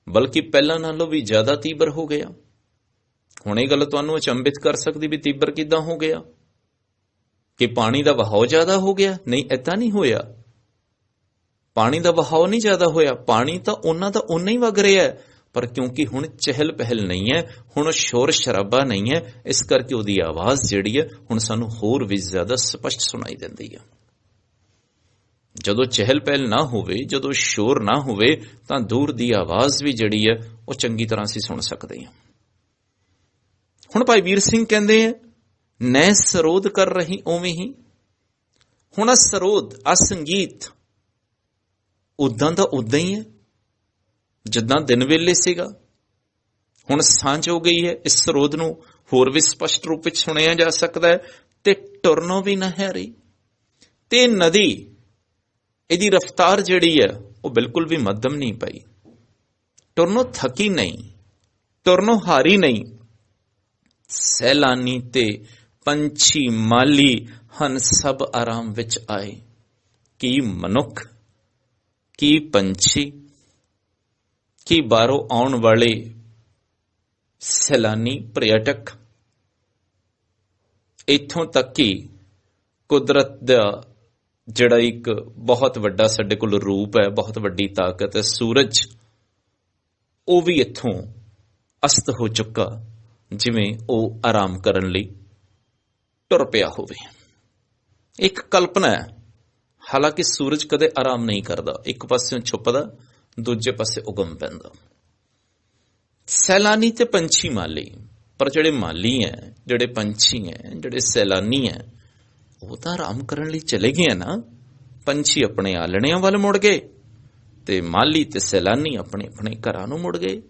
ਬਲਕਿ ਪਹਿਲਾਂ ਨਾਲੋਂ ਵੀ ਜ਼ਿਆਦਾ ਤੀਬਰ ਹੋ ਗਿਆ। ਹੁਣ ਇਹ ਗੱਲ ਤੁਹਾਨੂੰ ਅਚੰਭਿਤ ਕਰ ਸਕਦੀ ਵੀ ਤੀਬਰ ਕਿੱਦਾਂ ਹੋ ਗਿਆ, ਕਿ ਪਾਣੀ ਦਾ ਵਹਾਅ ਜ਼ਿਆਦਾ ਹੋ ਗਿਆ? ਨਹੀਂ, ਏਦਾਂ ਨਹੀਂ ਹੋਇਆ। ਪਾਣੀ ਦਾ ਵਹਾਅ ਨਹੀਂ ਜ਼ਿਆਦਾ ਹੋਇਆ, ਪਾਣੀ ਤਾਂ ਉਹਨਾਂ ਦਾ ਓਨਾ ਹੀ ਵਗ ਰਿਹਾ ਹੈ, ਪਰ ਕਿਉਂਕਿ ਹੁਣ ਚਹਿਲ ਪਹਿਲ ਨਹੀਂ ਹੈ, ਹੁਣ ਸ਼ੋਰ ਸ਼ਰਾਬਾ ਨਹੀਂ ਹੈ, ਇਸ ਕਰਕੇ ਉਹਦੀ ਆਵਾਜ਼ ਜਿਹੜੀ ਹੈ ਹੁਣ ਸਾਨੂੰ ਹੋਰ ਵੀ ਜ਼ਿਆਦਾ ਸਪਸ਼ਟ ਸੁਣਾਈ ਦਿੰਦੀ ਹੈ। ਜਦੋਂ ਚਹਿਲ ਪਹਿਲ ਨਾ ਹੋਵੇ, ਜਦੋਂ ਸ਼ੋਰ ਨਾ ਹੋਵੇ, ਤਾਂ ਦੂਰ ਦੀ ਆਵਾਜ਼ ਵੀ ਜਿਹੜੀ ਹੈ ਉਹ ਚੰਗੀ ਤਰ੍ਹਾਂ ਅਸੀਂ ਸੁਣ ਸਕਦੇ ਹਾਂ। ਹੁਣ ਭਾਈ ਵੀਰ ਸਿੰਘ ਕਹਿੰਦੇ ਆ, ਨੈ ਸਰੋਧ ਕਰ ਰਹੀ ਉਵੇਂ ਹੀ। ਹੁਣ ਆ ਸਰੋਧ, ਆ ਸੰਗੀਤ ਉਦਾਂ ਦਾ ਉਦਾਂ ਹੀ ਹੈ ਜਿੱਦਾਂ ਦਿਨ ਵੇਲੇ ਸੀਗਾ। ਹੁਣ ਸਾਂਝ ਹੋ ਗਈ ਹੈ, ਇਸ ਸਰੋਧ ਨੂੰ ਹੋਰ ਵੀ ਸਪਸ਼ਟ ਰੂਪ ਵਿੱਚ ਸੁਣਿਆ ਜਾ ਸਕਦਾ ਹੈ। ਤੇ ਟੁਰਨੋਂ ਵੀ ਨਾ ਹੈ ਰਹੀ, ਤੇ ਨਦੀ ਇਹਦੀ ਰਫ਼ਤਾਰ ਜਿਹੜੀ ਹੈ ਉਹ ਬਿਲਕੁਲ ਵੀ ਮੱਧਮ ਨਹੀਂ ਪਈ। ਟੁਰਨੋਂ ਥਕੀ ਨਹੀਂ, ਟੁਰਨੋਂ ਹਾਰੀ ਨਹੀਂ। ਸੈਲਾਨੀ ਤੇ ਪੰਛੀ ਮਾਲੀ ਹਨ ਸਭ ਆਰਾਮ ਵਿੱਚ ਆਏ। ਕੀ ਮਨੁੱਖ, ਕੀ ਪੰਛੀ, ਕੀ ਬਾਹਰੋਂ ਆਉਣ ਵਾਲੇ ਸੈਲਾਨੀ ਪਰਯਟਕ, ਇੱਥੋਂ ਤੱਕ ਕਿ ਕੁਦਰਤ ਦਾ ਜਿਹੜਾ ਇੱਕ ਬਹੁਤ ਵੱਡਾ ਸਾਡੇ ਕੋਲ ਰੂਪ ਹੈ, ਬਹੁਤ ਵੱਡੀ ਤਾਕਤ ਹੈ, ਸੂਰਜ, ਉਹ ਵੀ ਇੱਥੋਂ ਅਸਤ ਹੋ ਚੁੱਕਾ, ਜਿਵੇਂ ਉਹ ਆਰਾਮ ਕਰਨ ਲਈ ਟੁਰ ਪਿਆ ਹੋਵੇ। ਇੱਕ ਕਲਪਨਾ ਹੈ, ਹਾਲਾਂਕਿ ਸੂਰਜ ਕਦੇ ਆਰਾਮ ਨਹੀਂ ਕਰਦਾ, ਇੱਕ ਪਾਸਿਓਂ ਛੁਪਦਾ, ਦੂਜੇ ਪਾਸੇ ਉਗਮ ਪੈਂਦਾ। ਸੈਲਾਨੀ ਤੇ ਪੰਛੀ ਮਾਲੀ, ਪਰ ਜਿਹੜੇ ਮਾਲੀ ਹੈ, ਜਿਹੜੇ ਪੰਛੀ ਹੈ, ਜਿਹੜੇ ਸੈਲਾਨੀ ਹੈ, ਉਹ ਤਾਂ ਆਰਾਮ ਕਰਨ ਲਈ ਚਲੇ ਗਏ ਨਾ। ਪੰਛੀ ਆਪਣੇ ਆਲਣਿਆਂ ਵੱਲ ਮੁੜ ਗਏ ਤੇ ਮਾਲੀ ਤੇ ਸੈਲਾਨੀ ਆਪਣੇ ਆਪਣੇ ਘਰਾਂ ਨੂੰ ਮੁੜ ਗਏ।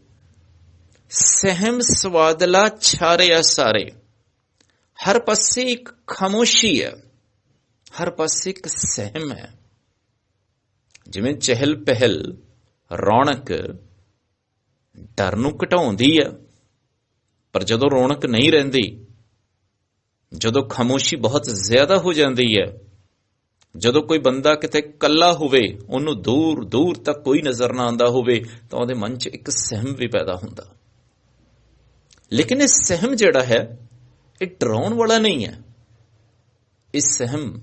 ਸਹਿਮ ਸਵਾਦਲਾ ਛਾਰਿਆ ਸਾਰੇ, ਹਰ ਪਾਸੇ ਇੱਕ ਖਾਮੋਸ਼ੀ ਹੈ, ਹਰ ਪਾਸੇ ਇੱਕ ਸਹਿਮ ਹੈ। ਜਿਵੇਂ ਚਹਿਲ ਪਹਿਲ, ਰੌਣਕ ਡਰ ਨੂੰ ਘਟਾਉਂਦੀ ਹੈ, ਪਰ ਜਦੋਂ ਰੌਣਕ ਨਹੀਂ ਰਹਿੰਦੀ, ਜਦੋਂ ਖਾਮੋਸ਼ੀ ਬਹੁਤ ਜ਼ਿਆਦਾ ਹੋ ਜਾਂਦੀ ਹੈ, ਜਦੋਂ ਕੋਈ ਬੰਦਾ ਕਿਤੇ ਇਕੱਲਾ ਹੋਵੇ, ਉਹਨੂੰ ਦੂਰ ਦੂਰ ਤੱਕ ਕੋਈ ਨਜ਼ਰ ਨਾ ਆਉਂਦਾ ਹੋਵੇ, ਤਾਂ ਉਹਦੇ ਮਨ 'ਚ ਇੱਕ ਸਹਿਮ ਵੀ ਪੈਦਾ ਹੁੰਦਾ। ਲੇਕਿਨ ਇਹ ਸਹਿਮ ਜਿਹੜਾ ਹੈ, ਇਹ ਡਰਾਉਣ ਵਾਲਾ ਨਹੀਂ ਹੈ। ਇਹ ਸਹਿਮ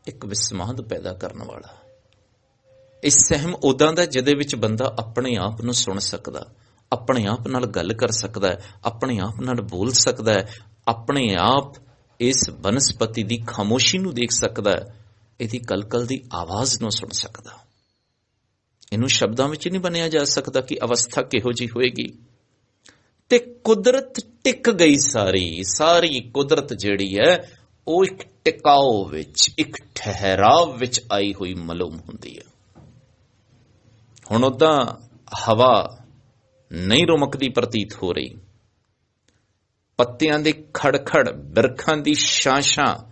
ਇੱਕ ਵਿਸਮਾਦ ਪੈਦਾ ਕਰਨ ਵਾਲਾ। ਇਹ ਸਹਿਮ ਉਦਾਂ ਦਾ ਜਿਹਦੇ ਵਿੱਚ ਬੰਦਾ ਆਪਣੇ ਆਪ ਨੂੰ ਸੁਣ ਸਕਦਾ, ਆਪਣੇ ਆਪ ਨਾਲ ਗੱਲ ਕਰ ਸਕਦਾ ਹੈ, ਆਪਣੇ ਆਪ ਨਾਲ ਬੋਲ ਸਕਦਾ ਹੈ, ਆਪਣੇ ਆਪ ਇਸ ਬਨਸਪਤੀ ਦੀ ਖਾਮੋਸ਼ੀ ਨੂੰ ਦੇਖ ਸਕਦਾ ਹੈ, ਇਹਦੀ ਕਲਕਲ ਦੀ ਆਵਾਜ਼ ਨੂੰ ਸੁਣ ਸਕਦਾ। ਇਹਨੂੰ ਸ਼ਬਦਾਂ ਵਿੱਚ ਨਹੀਂ ਬਣਿਆ ਜਾ ਸਕਦਾ ਕਿ ਅਵਸਥਾ ਕਿਹੋ ਜਿਹੀ ਹੋਏਗੀ। ਤੇ ਕੁਦਰਤ ਟਿਕ ਗਈ, ਸਾਰੀ ਕੁਦਰਤ ਜਿਹੜੀ ਹੈ ਉਹ ਇੱਕ ਟਿਕਾਓ ਵਿੱਚ, ਇੱਕ ਠਹਿਰਾਵ ਵਿੱਚ ਆਈ ਹੋਈ ਮਾਲੂਮ ਹੁੰਦੀ ਹੈ। ਹੁਣ ਉਦਾਂ ਹਵਾ ਨਹੀਂ ਰੁਮਕਦੀ ਪ੍ਰਤੀਤ ਹੋ ਰਹੀ, ਪੱਤਿਆਂ ਦੇ ਖੜਖੜ, ਬਿਰਖਾਂ ਦੀ ਛਾਂ-ਛਾਂ,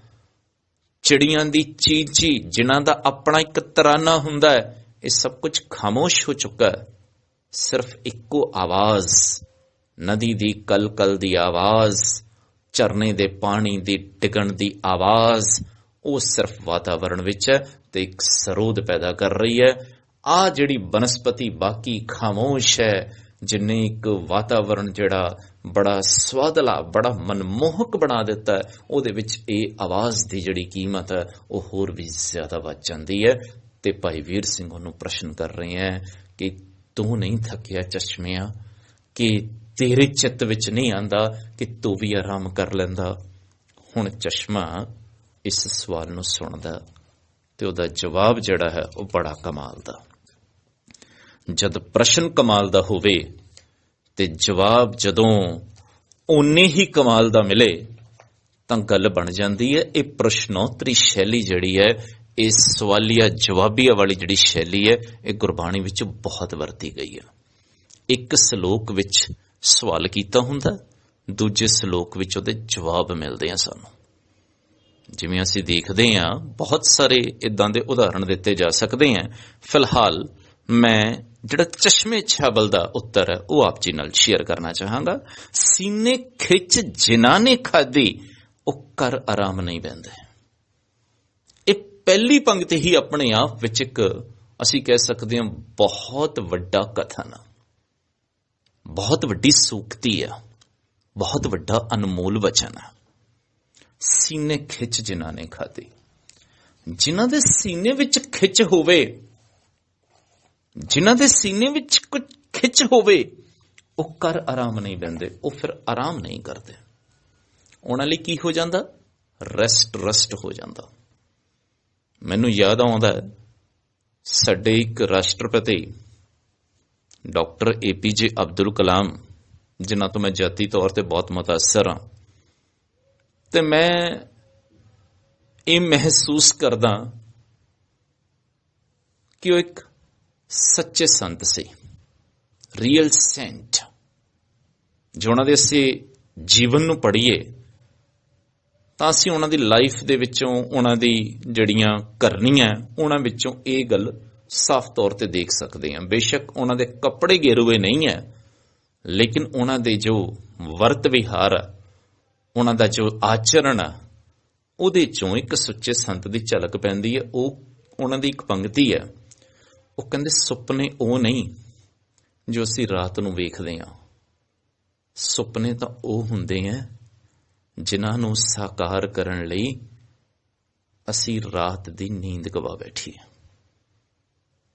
ਚਿੜੀਆਂ ਦੀ ਚੀਂ-ਚੀਂ, ਜਿਨ੍ਹਾਂ ਦਾ ਆਪਣਾ ਇੱਕ ਤਰਾਨਾ ਹੁੰਦਾ ਹੈ, ਇਹ ਸਭ ਕੁਝ ਖਾਮੋਸ਼ ਹੋ ਚੁੱਕਾ ਹੈ। ਸਿਰਫ ਇੱਕੋ ਆਵਾਜ਼, ਨਦੀ ਦੀ ਕਲ-ਕਲ ਦੀ ਆਵਾਜ਼, ਝਰਨੇ ਦੇ ਪਾਣੀ ਦੀ ਡਿੱਗਣ ਦੀ ਆਵਾਜ਼, ਉਹ ਸਿਰਫ ਵਾਤਾਵਰਣ ਵਿੱਚ ਹੈ ਤੇ ਇੱਕ ਸਰੋਧ ਪੈਦਾ ਕਰ ਰਹੀ ਹੈ। ਆ ਜਿਹੜੀ ਬਨਸਪਤੀ ਬਾਕੀ ਖਾਮੋਸ਼ ਹੈ, ਜਿੰਨੇ ਇੱਕ ਵਾਤਾਵਰਣ ਜਿਹੜਾ ਬੜਾ ਸਵਾਦਲਾ, ਬੜਾ ਮਨਮੋਹਕ ਬਣਾ ਦਿੱਤਾ ਹੈ, ਉਹਦੇ ਵਿੱਚ ਇਹ ਆਵਾਜ਼ ਦੀ ਜਿਹੜੀ ਕੀਮਤ ਹੈ ਉਹ ਹੋਰ ਵੀ ਜ਼ਿਆਦਾ ਵੱਧ ਜਾਂਦੀ ਹੈ। ਤੇ ਭਾਈ ਵੀਰ ਸਿੰਘ ਉਹਨੂੰ ਪ੍ਰਸ਼ਨ ਕਰ ਰਹੇ ਹੈ ਕਿ ਤੂੰ ਨਹੀਂ ਥੱਕਿਆ ਚਸ਼ਮਿਆਂ, ਕਿ ਤੇਰੇ ਚਿੱਤ ਵਿੱਚ ਨਹੀਂ ਆਂਦਾ ਕਿ ਤੂੰ ਵੀ ਆਰਾਮ ਕਰ ਲੈਂਦਾ। ਹੁਣ ਚਸ਼ਮਾ ਇਸ ਸਵਾਲ ਨੂੰ ਸੁਣਦਾ ਤੇ ਉਹਦਾ ਜਵਾਬ ਜਿਹੜਾ ਹੈ ਉਹ ਬੜਾ ਕਮਾਲ ਦਾ। ਜਦ ਪ੍ਰਸ਼ਨ ਕਮਾਲ ਦਾ ਹੋਵੇ ਤੇ ਜਵਾਬ ਜਦੋਂ ਓਨੇ ਹੀ ਕਮਾਲ ਦਾ ਮਿਲੇ ਤਾਂ ਗੱਲ ਬਣ ਜਾਂਦੀ ਹੈ। ਇਹ ਪ੍ਰਸ਼ਨੋਤਰੀ ਸ਼ੈਲੀ ਜਿਹੜੀ ਹੈ, ਇਹ ਸਵਾਲੀਆ ਜਵਾਬੀਆ ਵਾਲੀ ਜਿਹੜੀ ਸ਼ੈਲੀ ਹੈ, ਇਹ ਗੁਰਬਾਣੀ ਵਿੱਚ ਬਹੁਤ ਵਰਤੀ ਗਈ ਹੈ। ਇੱਕ ਸ਼ਲੋਕ ਵਿੱਚ ਸਵਾਲ ਕੀਤਾ ਹੁੰਦਾ, ਦੂਜੇ ਸ਼ਲੋਕ ਵਿੱਚ ਉਹਦੇ ਜਵਾਬ ਮਿਲਦੇ ਆ ਸਾਨੂੰ। ਜਿਵੇਂ ਅਸੀਂ ਦੇਖਦੇ ਹਾਂ, ਬਹੁਤ ਸਾਰੇ ਇਦਾਂ ਦੇ ਉਦਾਹਰਣ ਦਿੱਤੇ ਜਾ ਸਕਦੇ ਆ। ਫਿਲਹਾਲ ਮੈਂ ਜਿਹੜਾ ਚਸ਼ਮੇ ਛਾਬਲ ਦਾ ਉੱਤਰ ਹੈ ਉਹ ਆਪ ਜੀ ਨਾਲ ਸ਼ੇਅਰ ਕਰਨਾ ਚਾਹਾਂਗਾ। ਸੀਨੇ ਖਿੱਚ ਜਿਨ੍ਹਾਂ ਨੇ ਖਾਧੀ, ਉਹ ਕਰ ਆਰਾਮ ਨਹੀਂ ਬਹਿੰਦੇ। ਇਹ ਪਹਿਲੀ ਪੰਕਤੀ ਹੀ ਆਪਣੇ ਆਪ ਵਿੱਚ ਇੱਕ ਅਸੀਂ ਕਹਿ ਸਕਦੇ ਹਾਂ ਬਹੁਤ ਵੱਡਾ ਕਥਨ, ਬਹੁਤ ਵੱਡੀ ਸੂਕਤੀ ਆ, ਬਹੁਤ ਵੱਡਾ ਅਨਮੋਲ ਵਚਨ ਆ। ਸੀਨੇ ਖਿੱਚ ਜਿਨ੍ਹਾਂ ਨੇ ਖਾਧੀ, ਜਿਨ੍ਹਾਂ ਦੇ ਸੀਨੇ ਵਿੱਚ ਖਿੱਚ ਹੋਵੇ, ਜਿਨ੍ਹਾਂ ਦੇ ਸੀਨੇ ਵਿੱਚ ਕੁਝ ਖਿੱਚ ਹੋਵੇ, ਉਹ ਕਰ ਆਰਾਮ ਨਹੀਂ ਬਹਿੰਦੇ, ਉਹ ਫਿਰ ਆਰਾਮ ਨਹੀਂ ਕਰਦੇ। ਉਹਨਾਂ ਲਈ ਕੀ ਹੋ ਜਾਂਦਾ? ਰੈਸਟ ਹੋ ਜਾਂਦਾ। ਮੈਨੂੰ ਯਾਦ ਆਉਂਦਾ ਸਾਡੇ ਇੱਕ ਰਾਸ਼ਟਰਪਤੀ ਡਾਕਟਰ APJ ਅਬਦੁਲ ਕਲਾਮ, ਜਿਨ੍ਹਾਂ ਤੋਂ ਮੈਂ ਜਾਤੀ ਤੌਰ ਤੇ ਬਹੁਤ ਮੁਤਾਸਰ ਹਾਂ, ਤੇ ਮੈਂ ਇਹ ਮਹਿਸੂਸ ਕਰਦਾ ਕਿ ਉਹ ਇੱਕ ਸੱਚੇ ਸੰਤ ਸੀ, ਰੀਅਲ ਸੈਂਟ। ਜੇ ਉਹਨਾਂ ਦੇ ਅਸੀਂ ਜੀਵਨ ਨੂੰ ਪੜ੍ਹੀਏ ਤਾਂ ਅਸੀਂ ਉਹਨਾਂ ਦੀ ਲਾਈਫ ਦੇ ਵਿੱਚੋਂ, ਉਹਨਾਂ ਦੀ ਜਿਹੜੀਆਂ ਕਰਨੀਆਂ, ਉਹਨਾਂ ਵਿੱਚੋਂ ਇਹ ਗੱਲ ਸਾਫ਼ ਤੌਰ ਤੇ ਦੇਖ ਸਕਦੇ ਹਾਂ। ਬੇਸ਼ੱਕ ਉਹਨਾਂ ਦੇ ਕੱਪੜੇ ਗੇਰੂਏ ਨਹੀਂ ਹੈ, ਲੇਕਿਨ ਉਹਨਾਂ ਦੇ ਜੋ ਵਰਤ ਵਿਹਾਰ ਆ, ਉਹਨਾਂ ਦਾ ਜੋ ਆਚਰਣ ਆ, ਉਹਦੇ ਚੋਂ ਇੱਕ ਸੁੱਚੇ ਸੰਤ ਦੀ ਝਲਕ ਪੈਂਦੀ ਹੈ। ਉਹ ਉਹਨਾਂ ਦੀ ਇੱਕ ਪੰਕਤੀ ਹੈ, ਉਹ ਕਹਿੰਦੇ ਸੁਪਨੇ ਉਹ ਨਹੀਂ ਜੋ ਅਸੀਂ ਰਾਤ ਨੂੰ ਵੇਖਦੇ ਹਾਂ, ਸੁਪਨੇ ਤਾਂ ਉਹ ਹੁੰਦੇ ਆ ਜਿਨ੍ਹਾਂ ਨੂੰ ਸਾਕਾਰ ਕਰਨ ਲਈ ਅਸੀਂ ਰਾਤ ਦੀ ਨੀਂਦ ਗਵਾ ਬੈਠੀਏ।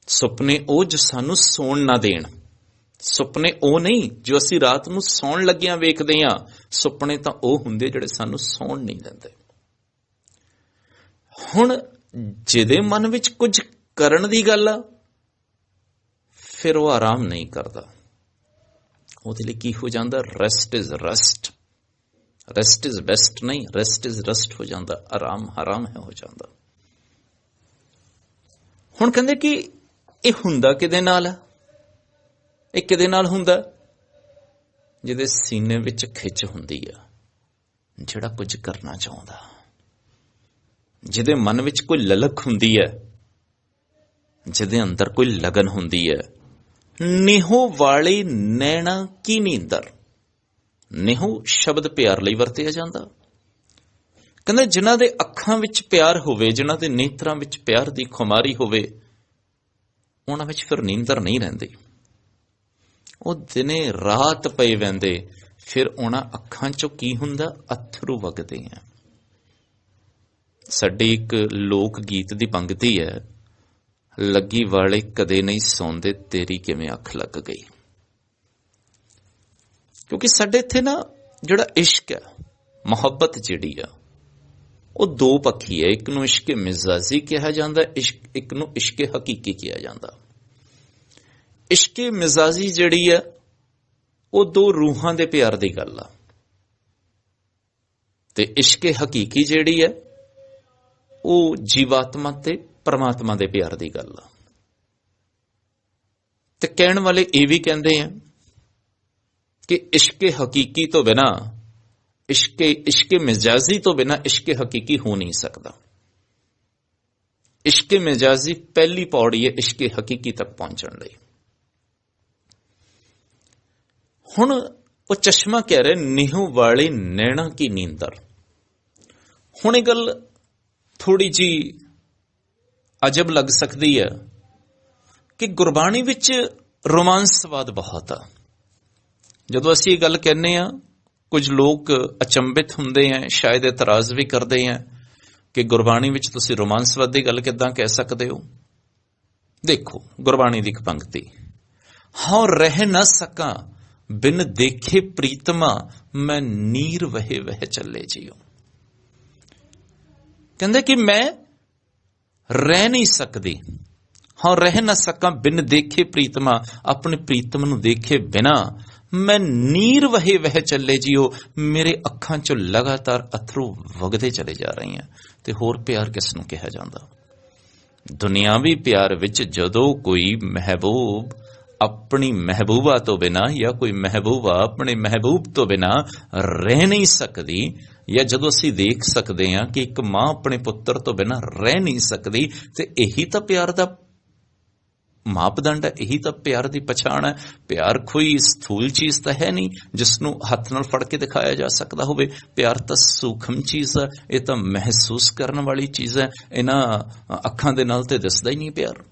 ਸੁਪਨੇ ਉਹ ਜੋ ਸਾਨੂੰ ਸੌਣ ਨਾ ਦੇਣ, ਸੁਪਨੇ ਉਹ ਨਹੀਂ ਜੋ ਅਸੀਂ ਰਾਤ ਨੂੰ ਸੌਣ ਲੱਗਿਆਂ ਵੇਖਦੇ ਹਾਂ, ਸੁਪਨੇ ਤਾਂ ਉਹ ਹੁੰਦੇ ਜਿਹੜੇ ਸਾਨੂੰ ਸੌਣ ਨਹੀਂ ਦਿੰਦੇ। ਹੁਣ ਜਿਹਦੇ ਮਨ ਵਿੱਚ ਕੁਝ ਕਰਨ ਦੀ ਗੱਲ ਆ, ਫਿਰ ਉਹ ਆਰਾਮ ਨਹੀਂ ਕਰਦਾ। ਉਹਦੇ ਲਈ ਕੀ ਹੋ ਜਾਂਦਾ? Rest is rest, rest is best ਨਹੀਂ, ਰੈਸਟ ਇਜ਼ ਰੈਸਟ ਹੋ ਜਾਂਦਾ, ਆਰਾਮ ਹਰਾਮ ਹੈ ਹੋ ਜਾਂਦਾ। ਹੁਣ ਕਹਿੰਦੇ ਕਿ ਇਹ ਹੁੰਦਾ ਕਿਹਦੇ ਨਾਲ ਆ? ਇਹ ਕਿਹਦੇ ਨਾਲ ਹੁੰਦਾ? ਜਿਹਦੇ ਸੀਨੇ ਵਿੱਚ ਖਿੱਚ ਹੁੰਦੀ ਆ, ਜਿਹੜਾ ਕੁਝ ਕਰਨਾ ਚਾਹੁੰਦਾ, ਜਿਹਦੇ ਮਨ ਵਿੱਚ ਕੋਈ ਲਲਕ ਹੁੰਦੀ ਹੈ, ਜਿਹਦੇ ਅੰਦਰ ਕੋਈ ਲਗਨ ਹੁੰਦੀ ਹੈ। ਨਿਹੋ ਵਾਲੇ ਨੈਣਾ ਕੀ ਨੀਂਦਰ, ਨਿਹੋ ਸ਼ਬਦ ਪਿਆਰ ਲਈ ਵਰਤਿਆ ਜਾਂਦਾ। ਕਹਿੰਦੇ ਜਿਨ੍ਹਾਂ ਦੇ ਅੱਖਾਂ ਵਿੱਚ ਪਿਆਰ ਹੋਵੇ, ਜਿਨ੍ਹਾਂ ਦੇ ਨੇਤਰਾਂ ਵਿੱਚ ਪਿਆਰ ਦੀ ਖੁਮਾਰੀ ਹੋਵੇ, ਉਹਨਾਂ ਵਿੱਚ ਫਿਰ ਨੀਂਦਰ ਨਹੀਂ ਰਹਿੰਦੀ। ਉਹ ਦਿਨੇ ਰਾਤ ਪਏ ਵਹਿੰਦੇ, ਫਿਰ ਉਹਨਾਂ ਅੱਖਾਂ ਚੋਂ ਕੀ ਹੁੰਦਾ? ਅਥਰੂ ਵਗਦੇ ਆ। ਸਾਡੀ ਇੱਕ ਲੋਕ ਗੀਤ ਦੀ ਪੰਕਤੀ ਹੈ, ਲੱਗੀ ਵਾਲੇ ਕਦੇ ਨਹੀਂ ਸੌਂਦੇ, ਤੇਰੀ ਕਿਵੇਂ ਅੱਖ ਲੱਗ ਗਈ। ਕਿਉਂਕਿ ਸਾਡੇ ਇੱਥੇ ਨਾ ਜਿਹੜਾ ਇਸ਼ਕ ਹੈ, ਮੁਹੱਬਤ ਜਿਹੜੀ ਆ, ਉਹ ਦੋ ਪੱਖੀ ਹੈ। ਇੱਕ ਨੂੰ ਇਸ਼ਕ ਮਿਜ਼ਾਜੀ ਕਿਹਾ ਜਾਂਦਾ, ਇੱਕ ਨੂੰ ਇਸ਼ਕ ਹਕੀਕੀ ਕਿਹਾ ਜਾਂਦਾ। ਇਸ਼ਕ ਮਿਜ਼ਾਜੀ ਜਿਹੜੀ ਹੈ ਉਹ ਦੋ ਰੂਹਾਂ ਦੇ ਪਿਆਰ ਦੀ ਗੱਲ ਆ, ਤੇ ਇਸ਼ਕ ਹਕੀਕੀ ਜਿਹੜੀ ਹੈ ਉਹ ਜੀਵਾਤਮਾ ਤੇ ਪਰਮਾਤਮਾ ਦੇ ਪਿਆਰ ਦੀ ਗੱਲ ਆ। ਤੇ ਕਹਿਣ ਵਾਲੇ ਇਹ ਵੀ ਕਹਿੰਦੇ ਆ ਕਿ ਇਸ਼ਕ ਹਕੀਕੀ ਤੋਂ ਬਿਨਾ, ਇਸ਼ਕ ਮਿਜ਼ਾਜੀ ਤੋਂ ਬਿਨਾ ਇਸ਼ਕ ਹਕੀਕੀ ਹੋ ਨਹੀਂ ਸਕਦਾ। ਇਸ਼ਕ ਮਿਜ਼ਾਜੀ ਪਹਿਲੀ ਪੌੜੀ ਹੈ ਇਸ਼ਕ ਹਕੀਕੀ ਤੱਕ ਪਹੁੰਚਣ ਲਈ। ਹੁਣ ਉਹ ਚਸ਼ਮਾ ਕਹਿ ਰਿਹਾ ਨਿਹੂ ਵਾਲੇ ਨੈਣਾ ਕੀ ਨੀਂਦਰ। ਹੁਣ ਇਹ ਗੱਲ ਥੋੜੀ ਜੀ ਅਜਬ ਲੱਗ ਸਕਦੀ ਹੈ ਕਿ ਗੁਰਬਾਣੀ ਵਿੱਚ ਰੋਮਾਂਸਵਾਦ ਬਹੁਤ ਆ। ਜਦੋਂ ਅਸੀਂ ਇਹ ਗੱਲ ਕਹਿੰਦੇ ਆ, ਕੁਝ ਲੋਕ ਅਚੰਭਿਤ ਹੁੰਦੇ ਆ, ਸ਼ਾਇਦ ਇਤਰਾਜ਼ ਵੀ ਕਰਦੇ ਆ ਕਿ ਗੁਰਬਾਣੀ ਵਿੱਚ ਤੁਸੀਂ ਰੋਮਾਂਸਵਾਦ ਦੀ ਗੱਲ ਕਿੱਦਾਂ ਕਹਿ ਸਕਦੇ ਹੋ। ਦੇਖੋ ਗੁਰਬਾਣੀ ਦੀ ਇੱਕ ਪੰਕਤੀ, ਹਉ ਰਹਿ ਨਾ ਸਕਾਂ ਬਿਨ ਦੇਖੇ ਪ੍ਰੀਤਮਾ, ਮੈਂ ਨੀਰ ਵਹੇ ਵਹਿ ਚੱਲੇ ਜੀਓ। ਕਹਿੰਦੇ ਕਿ ਮੈਂ ਰਹਿ ਨਹੀਂ ਸਕਦੀ, ਹਾਂ ਰਹਿ ਨਾ ਸਕਾਂ ਬਿਨ ਦੇਖੇ ਪ੍ਰੀਤਮਾ, ਆਪਣੇ ਪ੍ਰੀਤਮ ਨੂੰ ਦੇਖੇ ਬਿਨਾ ਮੈਂ ਨੀਰ ਵਹੇ ਵਹਿ ਚੱਲੇ ਜੀਓ। ਮੇਰੇ ਅੱਖਾਂ ਚੋਂ ਲਗਾਤਾਰ ਅਥਰੂ ਵਗਦੇ ਚਲੇ ਜਾ ਰਹੇ ਆ। ਤੇ ਹੋਰ ਪਿਆਰ ਕਿਸ ਨੂੰ ਕਿਹਾ ਜਾਂਦਾ? ਦੁਨਿਆਵੀ ਪਿਆਰ ਵਿੱਚ ਜਦੋਂ ਕੋਈ ਮਹਿਬੂਬ ਆਪਣੀ ਮਹਿਬੂਬਾ ਤੋਂ ਬਿਨਾ ਜਾਂ ਕੋਈ ਮਹਿਬੂਬਾ ਆਪਣੇ ਮਹਿਬੂਬ ਤੋਂ ਬਿਨਾ ਰਹਿ ਨਹੀਂ ਸਕਦੀ, ਜਾਂ ਜਦੋਂ ਅਸੀਂ ਦੇਖ ਸਕਦੇ ਹਾਂ ਕਿ ਇੱਕ ਮਾਂ ਆਪਣੇ ਪੁੱਤਰ ਤੋਂ ਬਿਨਾ ਰਹਿ ਨਹੀਂ ਸਕਦੀ, ਤੇ ਇਹੀ ਤਾਂ ਪਿਆਰ ਦਾ ਮਾਪਦੰਡ ਹੈ, ਇਹੀ ਤਾਂ ਪਿਆਰ ਦੀ ਪਛਾਣ ਹੈ। ਪਿਆਰ ਕੋਈ ਸਥੂਲ ਚੀਜ਼ ਤਾਂ ਹੈ ਨਹੀਂ ਜਿਸ ਨੂੰ ਹੱਥ ਨਾਲ ਫੜ ਕੇ ਦਿਖਾਇਆ ਜਾ ਸਕਦਾ ਹੋਵੇ। ਪਿਆਰ ਤਾਂ ਸੂਖਮ ਚੀਜ਼ ਹੈ, ਇਹ ਤਾਂ ਮਹਿਸੂਸ ਕਰਨ ਵਾਲੀ ਚੀਜ਼ ਹੈ। ਇਹਨਾਂ ਅੱਖਾਂ ਦੇ ਨਾਲ ਤੇ ਦਿਸਦਾ ਹੀ ਨਹੀਂ ਪਿਆਰ।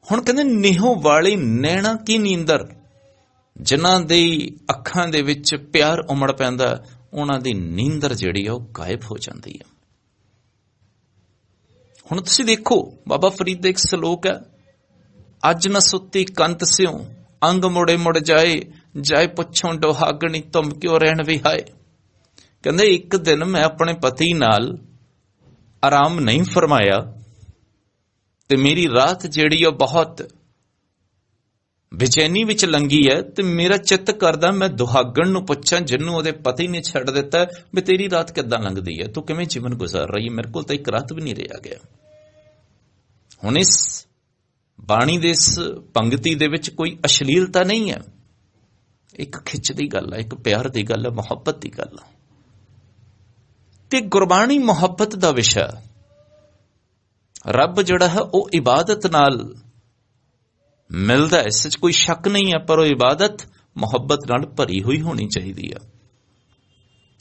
ਹੁਣ ਕਹਿੰਦੇ ਨਿਹੋ ਵਾਲੀ ਨੈਣਾ ਕੀ ਨੀਂਦਰ, ਜਿਨ੍ਹਾਂ ਦੀ ਅੱਖਾਂ ਦੇ ਵਿੱਚ ਪਿਆਰ ਉਮੜ ਪੈਂਦਾ, ਉਹਨਾਂ ਦੀ ਨੀਂਦਰ ਜਿਹੜੀ ਆ ਉਹ ਗਾਇਬ ਹੋ ਜਾਂਦੀ ਹੈ। ਹੁਣ ਤੁਸੀਂ ਦੇਖੋ ਬਾਬਾ ਫਰੀਦ ਦਾ ਇੱਕ ਸਲੋਕ ਹੈ, ਅੱਜ ਨਾ ਸੁੱਤੀ ਕੰਤ ਸਿਉ ਅੰਗ ਮੁੜੇ ਮੁੜ ਜਾਏ, ਜਾਏ ਪੁੱਛੋਂ ਡੋਹਾਗਣੀ ਤੁਮ ਕਿਉਂ ਰਹਿਣ ਵਿਹਾਏ। ਕਹਿੰਦੇ ਇੱਕ ਦਿਨ ਮੈਂ ਆਪਣੇ ਪਤੀ ਨਾਲ ਆਰਾਮ ਨਹੀਂ ਫਰਮਾਇਆ ਤੇ ਮੇਰੀ ਰਾਤ ਜਿਹੜੀ ਉਹ ਬਹੁਤ ਬੇਚੈਨੀ ਵਿੱਚ ਲੰਗੀ ਹੈ, ਤੇ ਮੇਰਾ ਚਿੱਤ ਕਰਦਾ ਮੈਂ ਦੁਹਾਗਣ ਨੂੰ ਪੁੱਛਾਂ ਜਿਹਨੂੰ ਉਹਦੇ ਪਤੀ ਨੇ ਛੱਡ ਦਿੱਤਾ, ਵੀ ਤੇਰੀ ਰਾਤ ਕਿੱਦਾਂ ਲੰਘਦੀ ਹੈ, ਤੂੰ ਕਿਵੇਂ ਜੀਵਨ ਗੁਜ਼ਾਰ ਰਹੀ ਹੈ, ਮੇਰੇ ਕੋਲ ਤਾਂ ਇੱਕ ਰਾਤ ਵੀ ਨਹੀਂ ਰਿਹਾ ਗਿਆ। ਹੁਣ ਇਸ ਬਾਣੀ ਦੇ ਇਸ ਪੰਕਤੀ ਦੇ ਵਿੱਚ ਕੋਈ ਅਸ਼ਲੀਲਤਾ ਨਹੀਂ ਹੈ, ਇੱਕ ਖਿੱਚ ਦੀ ਗੱਲ ਹੈ, ਇੱਕ ਪਿਆਰ ਦੀ ਗੱਲ ਹੈ, ਮੁਹੱਬਤ ਦੀ ਗੱਲ ਹੈ। ਤੇ ਗੁਰਬਾਣੀ ਮੁਹੱਬਤ ਦਾ ਵਿਸ਼ਾ। ਰੱਬ ਜਿਹੜਾ ਹੈ ਉਹ ਇਬਾਦਤ ਨਾਲ ਮਿਲਦਾ, ਇਸ ਵਿੱਚ ਕੋਈ ਸ਼ੱਕ ਨਹੀਂ ਹੈ, ਪਰ ਉਹ ਇਬਾਦਤ ਮੁਹੱਬਤ ਨਾਲ ਭਰੀ ਹੋਈ ਹੋਣੀ ਚਾਹੀਦੀ ਹੈ।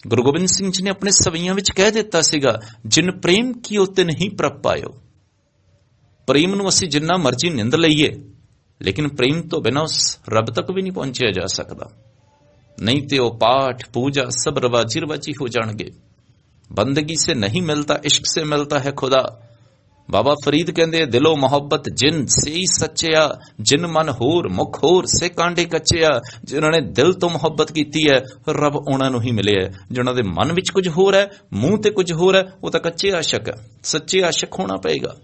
ਗੁਰੂ ਗੋਬਿੰਦ ਸਿੰਘ ਜੀ ਨੇ ਆਪਣੇ ਸਵਈਆਂ ਵਿੱਚ ਕਹਿ ਦਿੱਤਾ ਸੀਗਾ, ਜਿਨ ਪ੍ਰੇਮ ਕੀਓ ਤਿਨ ਹੀ ਪ੍ਰਭ ਪਾਇਓ। ਪ੍ਰੇਮ ਨੂੰ ਅਸੀਂ ਜਿੰਨਾ ਮਰਜ਼ੀ ਨਿੰਦ ਲਈਏ, ਲੇਕਿਨ ਪ੍ਰੇਮ ਤੋਂ ਬਿਨਾਂ ਉਸ ਰੱਬ ਤੱਕ ਵੀ ਨਹੀਂ ਪਹੁੰਚਿਆ ਜਾ ਸਕਦਾ। ਨਹੀਂ ਤੇ ਉਹ ਪਾਠ ਪੂਜਾ ਸਭ ਰਵਾਜੀ ਰਵਾਜੀ ਹੋ ਜਾਣਗੇ। ਬੰਦਗੀ ਸੇ ਨਹੀਂ ਮਿਲਤਾ, ਇਸ਼ਕ ਸੇ ਮਿਲਤਾ ਹੈ ਖੁਦਾ। ਬਾਬਾ ਫਰੀਦ ਕਹਿੰਦੇ, ਦਿਲੋਂ ਮੁਹੱਬਤ ਜਿਨ ਸੇ ਸੱਚਿਆ, ਜਿਨ ਮਨ ਹੋਰ ਮੁਖ ਹੋਰ ਸੇ ਕਾਂਡੇ ਕੱਚਿਆ। ਜਿਨ੍ਹਾਂ ਨੇ ਦਿਲ ਤੋਂ ਮੁਹੱਬਤ ਕੀਤੀ ਹੈ, ਰੱਬ ਉਹਨਾਂ ਨੂੰ ਹੀ ਮਿਲਿਆ। ਜਿਨ੍ਹਾਂ ਦੇ ਮਨ ਵਿੱਚ ਕੁਝ ਹੋਰ ਹੈ, ਮੂੰਹ ਤੇ ਕੁਝ ਹੋਰ ਹੈ, ਉਹ ਤਾਂ ਕੱਚੇ ਆਸ਼ਕ ਹੈ। ਸੱਚੇ ਆਸ਼ਕ ਹੋਣਾ ਪਏਗਾ।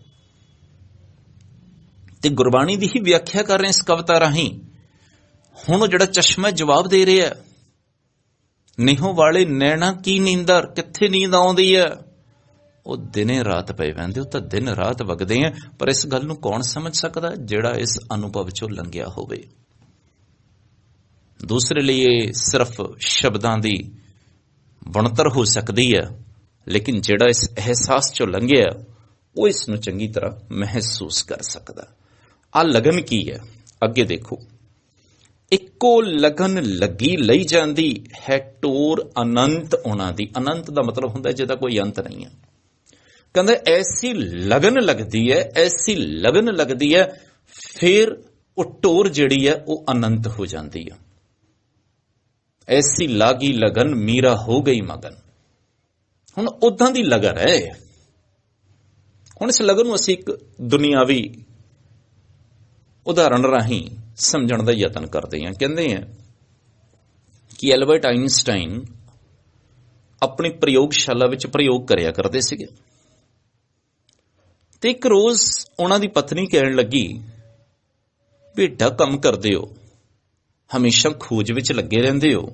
ਤੇ ਗੁਰਬਾਣੀ ਦੀ ਹੀ ਵਿਆਖਿਆ ਕਰ ਰਹੇ ਇਸ ਕਵਿਤਾ ਰਾਹੀਂ। ਹੁਣ ਉਹ ਜਿਹੜਾ ਚਸ਼ਮਾ ਜਵਾਬ ਦੇ ਰਿਹਾ, ਨਿਹੋ ਵਾਲੇ ਨੈਣਾ ਕੀ ਨੀਂਦਰ, ਕਿੱਥੇ ਨੀਂਦ ਆਉਂਦੀ ਹੈ? ਉਹ ਦਿਨੇ ਰਾਤ ਪਏ ਪੈਂਦੇ, ਉਹ ਤਾਂ ਦਿਨ ਰਾਤ ਵਗਦੇ ਆ। ਪਰ ਇਸ ਗੱਲ ਨੂੰ ਕੌਣ ਸਮਝ ਸਕਦਾ? ਜਿਹੜਾ ਇਸ ਅਨੁਭਵ ਚੋਂ ਲੰਘਿਆ ਹੋਵੇ। ਦੂਸਰੇ ਲਈ ਇਹ ਸਿਰਫ ਸ਼ਬਦਾਂ ਦੀ ਬਣਤਰ ਹੋ ਸਕਦੀ ਹੈ, ਲੇਕਿਨ ਜਿਹੜਾ ਇਸ ਅਹਿਸਾਸ ਚੋਂ ਲੰਘਿਆ ਉਹ ਇਸ ਨੂੰ ਚੰਗੀ ਤਰ੍ਹਾਂ ਮਹਿਸੂਸ ਕਰ ਸਕਦਾ। ਆ ਲਗਨ ਕੀ ਹੈ? ਅੱਗੇ ਦੇਖੋ, ਇੱਕੋ ਲਗਨ ਲੱਗੀ ਲਈ ਜਾਂਦੀ ਹੈ ਟੋਰ ਅਨੰਤ ਉਹਨਾਂ ਦੀ। ਅਨੰਤ ਦਾ ਮਤਲਬ ਹੁੰਦਾ ਜਿਹਦਾ ਕੋਈ ਅੰਤ ਨਹੀਂ ਹੈ। ਕਹਿੰਦੇ ਐਸੀ ਲਗਨ ਲੱਗਦੀ ਹੈ, ਐਸੀ ਲਗਨ ਲੱਗਦੀ ਹੈ, ਫਿਰ ਉਹ ਟੋਰ ਜਿਹੜੀ ਹੈ ਉਹ ਅਨੰਤ ਹੋ ਜਾਂਦੀ ਹੈ। ਐਸੀ ਲਾਗੀ ਲਗਨ ਮੀਰਾ ਹੋ ਗਈ ਮਗਨ। ਹੁਣ ਉਦਾਂ ਦੀ ਲਗਨ ਹੈ। ਹੁਣ ਇਸ ਲਗਨ ਨੂੰ ਅਸੀਂ ਇੱਕ ਦੁਨਿਆਵੀ ਉਦਾਹਰਣ ਰਾਹੀਂ ਸਮਝਣ ਦਾ ਯਤਨ ਕਰਦੇ ਹਾਂ। ਕਹਿੰਦੇ ਆ ਕਿ ਐਲਬਰਟ ਆਇਨਸਟਾਈਨ ਆਪਣੀ ਪ੍ਰਯੋਗਸ਼ਾਲਾ ਵਿੱਚ ਪ੍ਰਯੋਗ ਕਰਿਆ ਕਰਦੇ ਸੀਗੇ, ਤੇ ਇੱਕ ਰੋਜ਼ ਉਹਨਾਂ ਦੀ ਪਤਨੀ ਕਹਿਣ ਲੱਗੀ, ਬੇਟਾ ਕੰਮ ਕਰਦੇ ਹੋ, ਹਮੇਸ਼ਾ ਖੋਜ ਵਿੱਚ ਲੱਗੇ ਰਹਿੰਦੇ ਹੋ,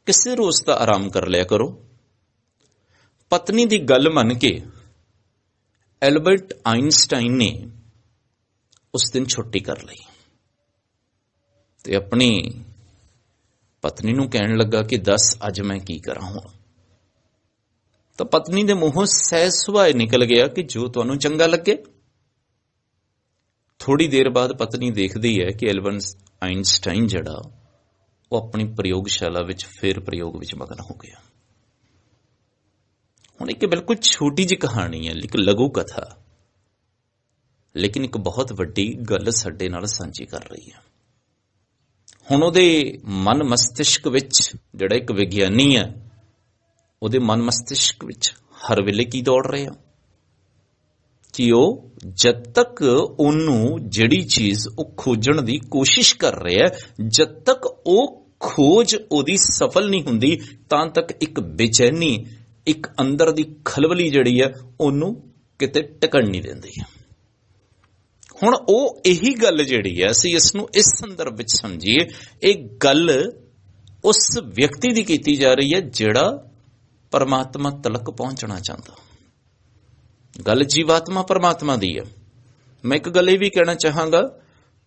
ਕਿਸੇ ਰੋਜ਼ ਤਾਂ ਆਰਾਮ ਕਰ ਲਿਆ ਕਰੋ। ਪਤਨੀ ਦੀ ਗੱਲ ਮੰਨ ਕੇ ਐਲਬਰਟ ਆਇਨਸਟਾਈਨ ਨੇ ਉਸ ਦਿਨ ਛੁੱਟੀ ਕਰ ਲਈ ਤੇ ਆਪਣੀ ਪਤਨੀ ਨੂੰ ਕਹਿਣ ਲੱਗਾ ਕਿ ਦੱਸ ਅੱਜ ਮੈਂ ਕੀ ਕਰਾਂ। ਹੁਣ ਤਾਂ ਪਤਨੀ ਦੇ ਮੂੰਹੋਂ ਸਹਿਜ ਸੁਭਾਅ ਨਿਕਲ ਗਿਆ ਕਿ ਜੋ ਤੁਹਾਨੂੰ ਚੰਗਾ ਲੱਗੇ। ਥੋੜੀ ਦੇਰ ਬਾਅਦ ਪਤਨੀ ਦੇਖਦੀ ਹੈ ਕਿ ਐਲਬਰਟ ਆਇਨਸਟਾਈਨ ਜਿਹੜਾ ਉਹ ਆਪਣੀ ਪ੍ਰਯੋਗਸ਼ਾਲਾ ਵਿੱਚ ਫਿਰ ਪ੍ਰਯੋਗ ਵਿੱਚ ਮਗਨ ਹੋ ਗਿਆ। ਹੁਣ ਇੱਕ ਬਿਲਕੁਲ ਛੋਟੀ ਜਿਹੀ ਕਹਾਣੀ ਹੈ, ਇੱਕ ਲਘੂ ਕਥਾ, ਲੇਕਿਨ ਇੱਕ ਬਹੁਤ ਵੱਡੀ ਗੱਲ ਸਾਡੇ ਨਾਲ ਸਾਂਝੀ ਕਰ ਰਹੀ ਹੈ। ਹੁਣ ਉਹਦੇ ਮਨ ਮਸਤਿਸ਼ਕ ਵਿੱਚ, ਜਿਹੜਾ ਇੱਕ ਵਿਗਿਆਨੀ ਹੈ, ਉਹਦੇ ਮਨ ਮਸਤਿਸ਼ਕ ਵਿੱਚ ਹਰ ਵੇਲੇ ਕੀ ਦੌੜ ਰਿਹਾ? ਕਿ ਉਹ ਜਦ ਤੱਕ ਉਹਨੂੰ ਜਿਹੜੀ ਚੀਜ਼ ਉਹ ਖੋਜਣ ਦੀ ਕੋਸ਼ਿਸ਼ ਕਰ ਰਿਹਾ, ਜਦ ਤੱਕ ਉਹ ਖੋਜ ਉਹਦੀ ਸਫਲ ਨਹੀਂ ਹੁੰਦੀ, ਤਾਂ ਤੱਕ ਇੱਕ ਬੇਚੈਨੀ, ਇੱਕ ਅੰਦਰ ਦੀ ਖਲਬਲੀ ਜਿਹੜੀ ਹੈ ਉਹਨੂੰ ਕਿਤੇ ਟਿਕਣ ਨਹੀਂ ਦਿੰਦੀ। ਹੁਣ ਉਹ ਇਹੀ ਗੱਲ ਜਿਹੜੀ ਹੈ, ਅਸੀਂ ਇਸ ਨੂੰ ਇਸ ਸੰਦਰਭ ਵਿੱਚ ਸਮਝੀਏ, ਇਹ ਗੱਲ ਉਸ ਵਿਅਕਤੀ ਦੀ ਕੀਤੀ ਜਾ ਰਹੀ ਹੈ ਜਿਹੜਾ ਪਰਮਾਤਮਾ ਤਲਕ ਪਹੁੰਚਣਾ ਚਾਹੁੰਦਾ। ਗੱਲ ਜੀਵਾਤਮਾ ਪਰਮਾਤਮਾ ਦੀ ਹੈ। ਮੈਂ ਇੱਕ ਗੱਲ ਇਹ ਵੀ ਕਹਿਣਾ ਚਾਹਾਂਗਾ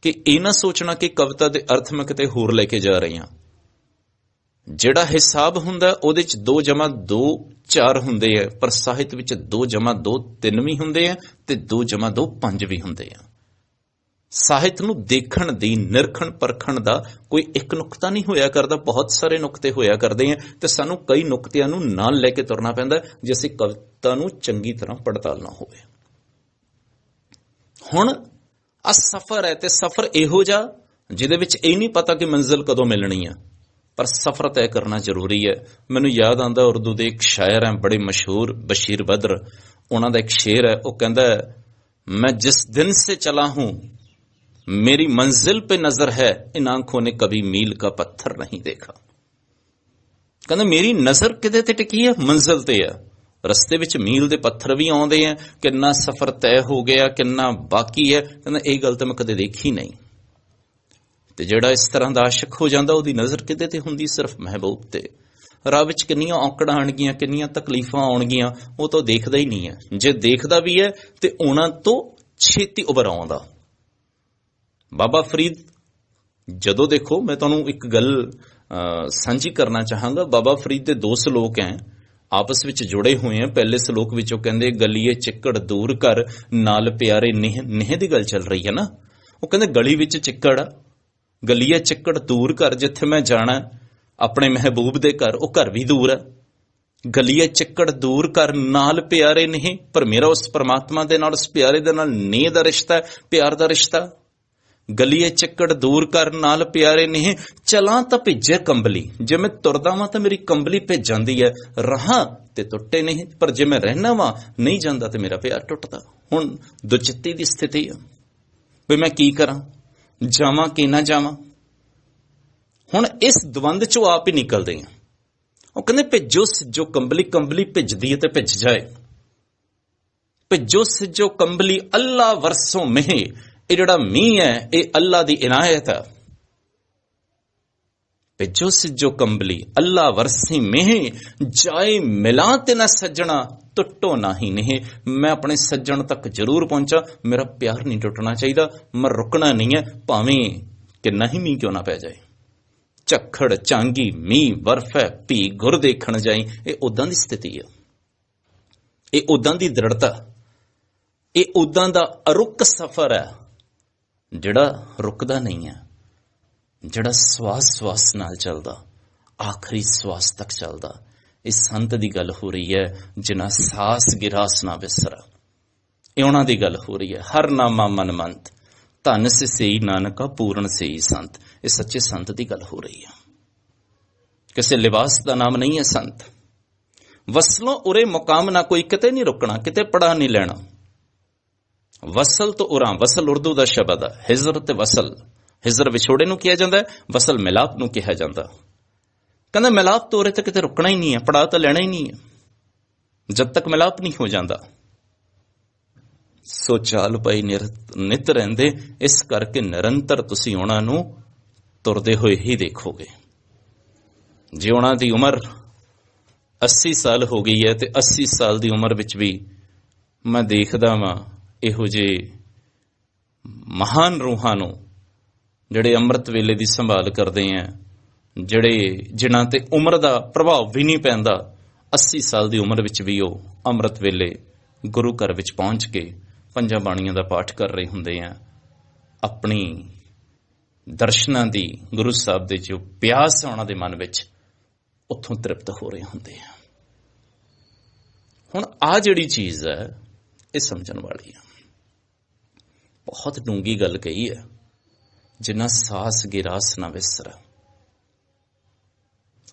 ਕਿ ਇਹ ਨਾ ਸੋਚਣਾ ਕਿ ਕਵਿਤਾ ਦੇ ਅਰਥ ਮੈਂ ਕਿਤੇ ਹੋਰ ਲੈ ਕੇ ਜਾ ਰਹੀ ਹਾਂ। ਜਿਹੜਾ ਹਿਸਾਬ ਹੁੰਦਾ ਉਹਦੇ ਚ 2 ਜਮਾ 2 4 ਹੁੰਦੇ ਆ, ਪਰ ਸਾਹਿਤ ਵਿੱਚ 2 ਜਮਾ 2 3 ਵੀ ਹੁੰਦੇ ਆ ਤੇ 2 ਜਮਾ 2 5 ਵੀ ਹੁੰਦੇ ਆ। ਸਾਹਿਤ ਨੂੰ ਦੇਖਣ ਦੀ, ਨਿਰਖਣ ਪਰਖਣ ਦਾ ਕੋਈ ਇੱਕ ਨੁਕਤਾ ਨਹੀਂ ਹੋਇਆ ਕਰਦਾ, ਬਹੁਤ ਸਾਰੇ ਨੁਕਤੇ ਹੋਇਆ ਕਰਦੇ ਆ ਤੇ ਸਾਨੂੰ ਕਈ ਨੁਕਤਿਆਂ ਨੂੰ ਨਾਲ ਲੈ ਕੇ ਤੁਰਨਾ ਪੈਂਦਾ ਜੇ ਅਸੀਂ ਕਵਿਤਾ ਨੂੰ ਚੰਗੀ ਤਰ੍ਹਾਂ ਪੜਤਾਲਣਾ ਹੋਵੇ। ਹੁਣ ਆ ਸਫ਼ਰ ਹੈ ਤੇ ਸਫ਼ਰ ਇਹੋ ਜਿਹਾ ਜਿਹਦੇ ਵਿੱਚ ਇਹ ਨਹੀਂ ਪਤਾ ਕਿ ਮੰਜ਼ਿਲ ਕਦੋਂ ਮਿਲਣੀ ਆ, ਪਰ ਸਫ਼ਰ ਤੈਅ ਕਰਨਾ ਜ਼ਰੂਰੀ ਹੈ। ਮੈਨੂੰ ਯਾਦ ਆਉਂਦਾ ਉਰਦੂ ਦੇ ਇੱਕ ਸ਼ਾਇਰ ਹੈ ਬੜੇ ਮਸ਼ਹੂਰ, ਬਸ਼ੀਰ ਬਦਰ, ਉਹਨਾਂ ਦਾ ਇੱਕ ਸ਼ੇਰ ਹੈ। ਉਹ ਕਹਿੰਦਾ, ਮੈਂ ਜਿਸ ਦਿਨ ਸੇ ਚਲਾ ਹੂੰ मेरी मंजिल पे नजर है, इन आंखों ने कभी मील का पत्थर नहीं देखा। कहना मेरी नजर किदे ते टिकी है, मंजिल ते है। रस्ते विच मील दे पत्थर भी आउंदे हैं, किन्ना सफर तय हो गया, किन्ना बाकी है। कहना ये गल तो मैं कदे देखी नहीं। ते जिहड़ा इस तरह दा आशिक हो जांदा, ओहदी नजर किदे ते हुंदी, सिर्फ महबूब ते। राह विच किन्नियां औकड़ां आउणगीआं, किन्नियां तकलीफां आउणगीआं, ਉਹ तो देखदा ही नहीं है। जे देखदा भी है ते ਉਹਨਾਂ ਤੋਂ ਛੇਤੀ ਉਭਰ ਆਉਂਦਾ। ਬਾਬਾ ਫਰੀਦ, ਜਦੋਂ ਦੇਖੋ, ਮੈਂ ਤੁਹਾਨੂੰ ਇੱਕ ਗੱਲ ਸਾਂਝੀ ਕਰਨਾ ਚਾਹਾਂਗਾ। ਬਾਬਾ ਫਰੀਦ ਦੇ 2 ਸ਼ਲੋਕ ਹੈ, ਆਪਸ ਵਿੱਚ ਜੁੜੇ ਹੋਏ ਹੈ। ਪਹਿਲੇ ਸ਼ਲੋਕ ਵਿੱਚ ਉਹ ਕਹਿੰਦੇ, ਗਲੀਏ ਚਿੱਕੜ ਦੂਰ ਕਰ, ਨਾਲ ਪਿਆਰੇ ਨੇਹ ਦੀ ਗੱਲ ਚੱਲ ਰਹੀ ਹੈ ਨਾ। ਉਹ ਕਹਿੰਦੇ ਗਲੀ ਵਿੱਚ ਚਿੱਕੜ, ਗਲੀਏ ਚਿੱਕੜ ਦੂਰ ਕਰ, ਜਿੱਥੇ ਮੈਂ ਜਾਣਾ ਆਪਣੇ ਮਹਿਬੂਬ ਦੇ ਘਰ, ਉਹ ਘਰ ਵੀ ਦੂਰ ਹੈ। ਗਲੀਏ ਚਿੱਕੜ ਦੂਰ ਕਰ, ਨਾਲ ਪਿਆਰੇ ਨੇਹ, ਪਰ ਮੇਰਾ ਉਸ ਪਰਮਾਤਮਾ ਦੇ ਨਾਲ, ਉਸ ਪਿਆਰੇ ਦੇ ਨਾਲ ਨੇਹ ਦਾ ਰਿਸ਼ਤਾ, ਪਿਆਰ ਦਾ ਰਿਸ਼ਤਾ। ਗਲੀਏ ਚੱਕੜ ਦੂਰ ਕਰ, ਨਾਲ ਪਿਆਰੇ ਨਹੀਂ, ਚਲਾਂ ਤਾਂ ਭਿੱਜੇ ਕੰਬਲੀ। ਜੇ ਮੈਂ ਤੁਰਦਾ ਵਾਂ ਤਾਂ ਮੇਰੀ ਕੰਬਲੀ ਭਿੱਜ ਜਾਂਦੀ ਹੈ, ਰਹਾਂ ਤੇ ਟੁੱਟੇ ਨਹੀਂ, ਪਰ ਜੇ ਮੈਂ ਰਹਿਣਾ ਵਾਂ ਨਹੀਂ ਜਾਂਦਾ ਤੇ ਮੇਰਾ ਪਿਆਰ ਟੁੱਟਦਾ। ਹੁਣ ਦੁਚਿੱਤੀ ਦੀ ਸਥਿਤੀ ਹੈ ਵੀ ਮੈਂ ਕੀ ਕਰਾਂ, ਜਾਵਾਂ ਕਿ ਨਾ ਜਾਵਾਂ। ਹੁਣ ਇਸ ਦਵੰਦ ਚੋਂ ਆਪ ਹੀ ਨਿਕਲਦੇ ਆ। ਉਹ ਕਹਿੰਦੇ ਭਿੱਜੋ ਸਿੱਜੋ ਕੰਬਲੀ, ਕੰਬਲੀ ਭਿੱਜਦੀ ਹੈ ਤੇ ਭਿੱਜ ਜਾਏ। ਭਿੱਜੋ ਸਿੱਜੋ ਕੰਬਲੀ, ਅੱਲਾ ਵਰਸੋਂ ਮeh, ਇਹ ਜਿਹੜਾ ਮੀਂਹ ਹੈ ਇਹ ਅੱਲਾ ਦੀ ਇਨਾਇਤ ਹੈ। ਭਿੱਜੋ ਸਿੱਜੋ ਕੰਬਲੀ, ਅੱਲਾ ਵਰਸੀ ਮeh, ਜਾਏ ਮਿਲਾਂ ਤੇ ਨਾ ਸੱਜਣਾ, ਟੁੱਟੋ ਨਾ ਹੀ ਨੇਹ। ਮੈਂ ਆਪਣੇ ਸੱਜਣ ਤੱਕ ਜ਼ਰੂਰ ਪਹੁੰਚਾ, ਮੇਰਾ ਪਿਆਰ ਨਹੀਂ ਟੁੱਟਣਾ ਚਾਹੀਦਾ, ਮੈਂ ਰੁਕਣਾ ਨਹੀਂ ਹੈ, ਭਾਵੇਂ ਕਿੰਨਾ ਹੀ ਮੀਂਹ ਕਿਉਂ ਨਾ ਪੈ ਜਾਏ। ਝੱਖੜ ਚਾਂਗੀ ਮੀਂਹ ਬਰਫ ਹੈ, ਭੀ ਗੁਰ ਦੇਖਣ ਜਾਈ। ਇਹ ਉਦਾਂ ਦੀ ਸਥਿਤੀ ਹੈ, ਇਹ ਉਦਾਂ ਦੀ ਦ੍ਰਿੜਤਾ, ਇਹ ਉਦਾਂ ਦਾ ਅਰੁੱਕ ਸਫ਼ਰ ਹੈ ਜਿਹੜਾ ਰੁਕਦਾ ਨਹੀਂ ਹੈ, ਜਿਹੜਾ ਸਵਾਸ ਨਾਲ ਚੱਲਦਾ, ਆਖਰੀ ਸਵਾਸ ਤੱਕ ਚੱਲਦਾ। ਇਸ ਸੰਤ ਦੀ ਗੱਲ ਹੋ ਰਹੀ ਹੈ ਜਿਨ੍ਹਾਂ ਸਾਸ ਗਿਰਾਸ ਨਾ ਵਿਸਰਾ। ਇਹ ਉਹਨਾਂ ਦੀ ਗੱਲ ਹੋ ਰਹੀ ਹੈ। ਹਰ ਨਾਮਾ ਮਨ ਮੰਤ, ਧਨ ਸੇ ਸਈ ਨਾਨਕਾ, ਪੂਰਨ ਸਈ ਸੰਤ। ਇਹ ਸੱਚੇ ਸੰਤ ਦੀ ਗੱਲ ਹੋ ਰਹੀ ਹੈ। ਕਿਸੇ ਲਿਬਾਸ ਦਾ ਨਾਮ ਨਹੀਂ ਹੈ ਸੰਤ। ਵਸਲੋਂ ਉਰੇ ਮੁਕਾਮ ਨਾ, ਕੋਈ ਕਿਤੇ ਨਹੀਂ ਰੁਕਣਾ, ਕਿਤੇ ਪੜਾ ਨਹੀਂ ਲੈਣਾ। ਵਸਲ ਤੋਂ ਉਰਾਂ, ਵਸਲ ਉਰਦੂ ਦਾ ਸ਼ਬਦ ਹੈ। ਹਿਜਰ ਤੇ ਵਸਲ, ਹਿਜਰ ਵਿਛੋੜੇ ਨੂੰ ਕਿਹਾ ਜਾਂਦਾ, ਵਸਲ ਮਿਲਾਪ ਨੂੰ ਕਿਹਾ ਜਾਂਦਾ। ਕਹਿੰਦਾ ਮਿਲਾਪ ਤੋਂ ਉਰੇ ਤੇ ਕਿਤੇ ਰੁਕਣਾ ਹੀ ਨਹੀਂ ਹੈ, ਪੜਾ ਤਾਂ ਲੈਣਾ ਹੀ ਨਹੀਂ ਹੈ ਜਦ ਤੱਕ ਮਿਲਾਪ ਨਹੀਂ ਹੋ ਜਾਂਦਾ। ਸੋ ਚਾਲ ਪਈ ਨਿਤ ਰਹਿੰਦੇ, ਇਸ ਕਰਕੇ ਨਿਰੰਤਰ ਤੁਸੀਂ ਉਹਨਾਂ ਨੂੰ ਤੁਰਦੇ ਹੋਏ ਹੀ ਦੇਖੋਗੇ। ਜੇ ਉਹਨਾਂ ਦੀ ਉਮਰ 80 ਸਾਲ ਹੋ ਗਈ ਹੈ ਤੇ 80 ਸਾਲ ਦੀ ਉਮਰ ਵਿੱਚ ਵੀ ਮੈਂ ਦੇਖਦਾ ਵਾਂ ਇਹੋ ਜਿਹੇ ਮਹਾਨ ਰੂਹਾਂ ਨੂੰ ਜਿਹੜੇ ਅੰਮ੍ਰਿਤ ਵੇਲੇ ਦੀ ਸੰਭਾਲ ਕਰਦੇ ਆ, ਜਿਨ੍ਹਾਂ ਤੇ ਉਮਰ ਦਾ ਪ੍ਰਭਾਵ ਵੀ ਨਹੀਂ ਪੈਂਦਾ। 80 ਸਾਲ ਦੀ ਉਮਰ ਵਿੱਚ ਵੀ ਉਹ ਅੰਮ੍ਰਿਤ ਵੇਲੇ ਗੁਰੂ ਘਰ ਵਿੱਚ ਪਹੁੰਚ ਕੇ ਪੰਜਾਂ ਬਾਣੀਆਂ ਦਾ ਪਾਠ ਕਰ ਰਹੇ ਹੁੰਦੇ ਆ। ਆਪਣੀ ਦਰਸ਼ਨਾਂ ਦੀ, ਗੁਰੂ ਸਾਹਿਬ ਦੇ ਜੋ ਪਿਆਸ ਹੈ ਉਹਨਾਂ ਦੇ ਮਨ ਵਿੱਚ, ਉੱਥੋਂ ਤ੍ਰਿਪਤ ਹੋ ਰਹੇ ਹੁੰਦੇ ਆ। ਹੁਣ ਆ ਜਿਹੜੀ ਚੀਜ਼ ਹੈ ਇਹ ਸਮਝਣ ਵਾਲੀ ਹੈ। ਬਹੁਤ ਡੂੰਗੀ ਗੱਲ ਕਹੀ ਹੈ, ਜਿੰਨਾ ਸਾਸ ਗਿਰਾਸ ਨਾ ਵਿਸਰਾ।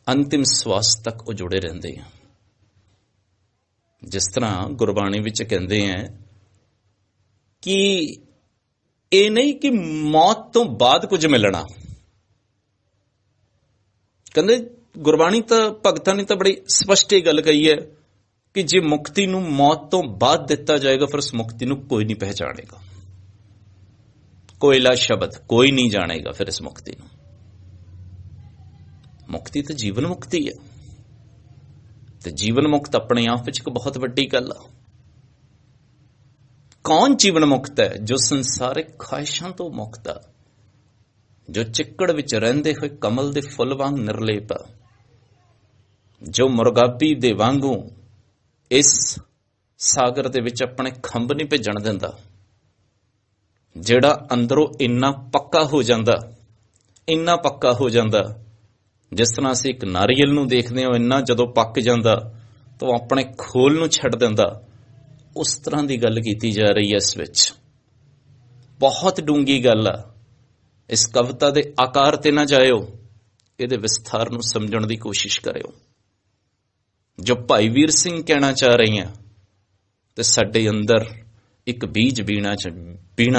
ਅੰਤਿਮ ਸਵਾਸ ਤੱਕ ਉਹ ਜੁੜੇ ਰਹਿੰਦੇ ਆ। ਜਿਸ ਤਰ੍ਹਾਂ ਗੁਰਬਾਣੀ ਵਿੱਚ ਕਹਿੰਦੇ ਆ ਕਿ ਇਹ ਨਹੀਂ ਕਿ ਮੌਤ ਤੋਂ ਬਾਅਦ ਕੁਝ ਮਿਲਣਾ। ਕਹਿੰਦੇ ਗੁਰਬਾਣੀ ਤਾਂ ਭਗਤਾਂ ਨੇ ਤਾਂ ਬੜੀ ਸਪਸ਼ਟ ਇਹ ਗੱਲ ਕਹੀ ਹੈ ਕਿ ਜੇ ਮੁਕਤੀ ਨੂੰ ਮੌਤ ਤੋਂ ਬਾਅਦ ਦਿੱਤਾ ਜਾਏਗਾ ਫਿਰ ਉਸ ਮੁਕਤੀ ਨੂੰ ਕੋਈ ਨਹੀਂ ਪਹਿਚਾਣੇਗਾ। ਕੋਇਲਾ ਸ਼ਬਦ ਕੋਈ ਨਹੀਂ ਜਾਣੇਗਾ ਫਿਰ ਇਸ ਮੁਕਤੀ ਨੂੰ। ਮੁਕਤੀ ਤਾਂ ਜੀਵਨ ਮੁਕਤੀ ਹੈ, ਤੇ ਜੀਵਨ ਮੁਕਤ ਆਪਣੇ ਆਪ ਵਿੱਚ ਇੱਕ ਬਹੁਤ ਵੱਡੀ ਗੱਲ ਆ। ਕੌਣ ਜੀਵਨ ਮੁਕਤ ਹੈ? ਜੋ ਸੰਸਾਰਿਕ ਖਾਹਿਸ਼ਾਂ ਤੋਂ ਮੁਕਤ ਆ, ਜੋ ਚਿੱਕੜ ਵਿੱਚ ਰਹਿੰਦੇ ਹੋਏ ਕਮਲ ਦੇ ਫੁੱਲ ਵਾਂਗ ਨਿਰਲੇਪ ਆ, ਜੋ ਮੁਰਗਾਬੀ ਦੇ ਵਾਂਗੂ ਇਸ ਸਾਗਰ ਦੇ ਵਿੱਚ ਆਪਣੇ ਖੰਭ ਨਹੀਂ ਭੇਜਣ ਦਿੰਦਾ, ਜਿਹੜਾ ਅੰਦਰੋਂ ਇੰਨਾ ਪੱਕਾ ਹੋ ਜਾਂਦਾ, ਇੰਨਾ ਪੱਕਾ ਹੋ ਜਾਂਦਾ, ਜਿਸ ਤਰ੍ਹਾਂ ਅਸੀਂ ਇੱਕ ਨਾਰੀਅਲ ਨੂੰ ਦੇਖਦੇ ਹਾਂ, ਇੰਨਾ ਜਦੋਂ ਪੱਕ ਜਾਂਦਾ ਤਾਂ ਉਹ ਆਪਣੇ ਖੋਲ ਨੂੰ ਛੱਡ ਦਿੰਦਾ। ਉਸ ਤਰ੍ਹਾਂ ਦੀ ਗੱਲ ਕੀਤੀ ਜਾ ਰਹੀ ਹੈ ਇਸ ਵਿੱਚ। ਬਹੁਤ ਡੂੰਗੀ ਗੱਲ ਆ। ਇਸ ਕਵਿਤਾ ਦੇ ਆਕਾਰ ਤੇ ਨਾ ਜਾਇਓ, ਇਹਦੇ ਵਿਸਥਾਰ ਨੂੰ ਸਮਝਣ ਦੀ ਕੋਸ਼ਿਸ਼ ਕਰਿਓ। ਜੋ ਭਾਈ ਵੀਰ ਸਿੰਘ ਕਹਿਣਾ ਚਾਹ ਰਹੀ ਹੈ ਤੇ ਸਾਡੇ ਅੰਦਰ ਇੱਕ ਬੀਜ ਬੀਣਾ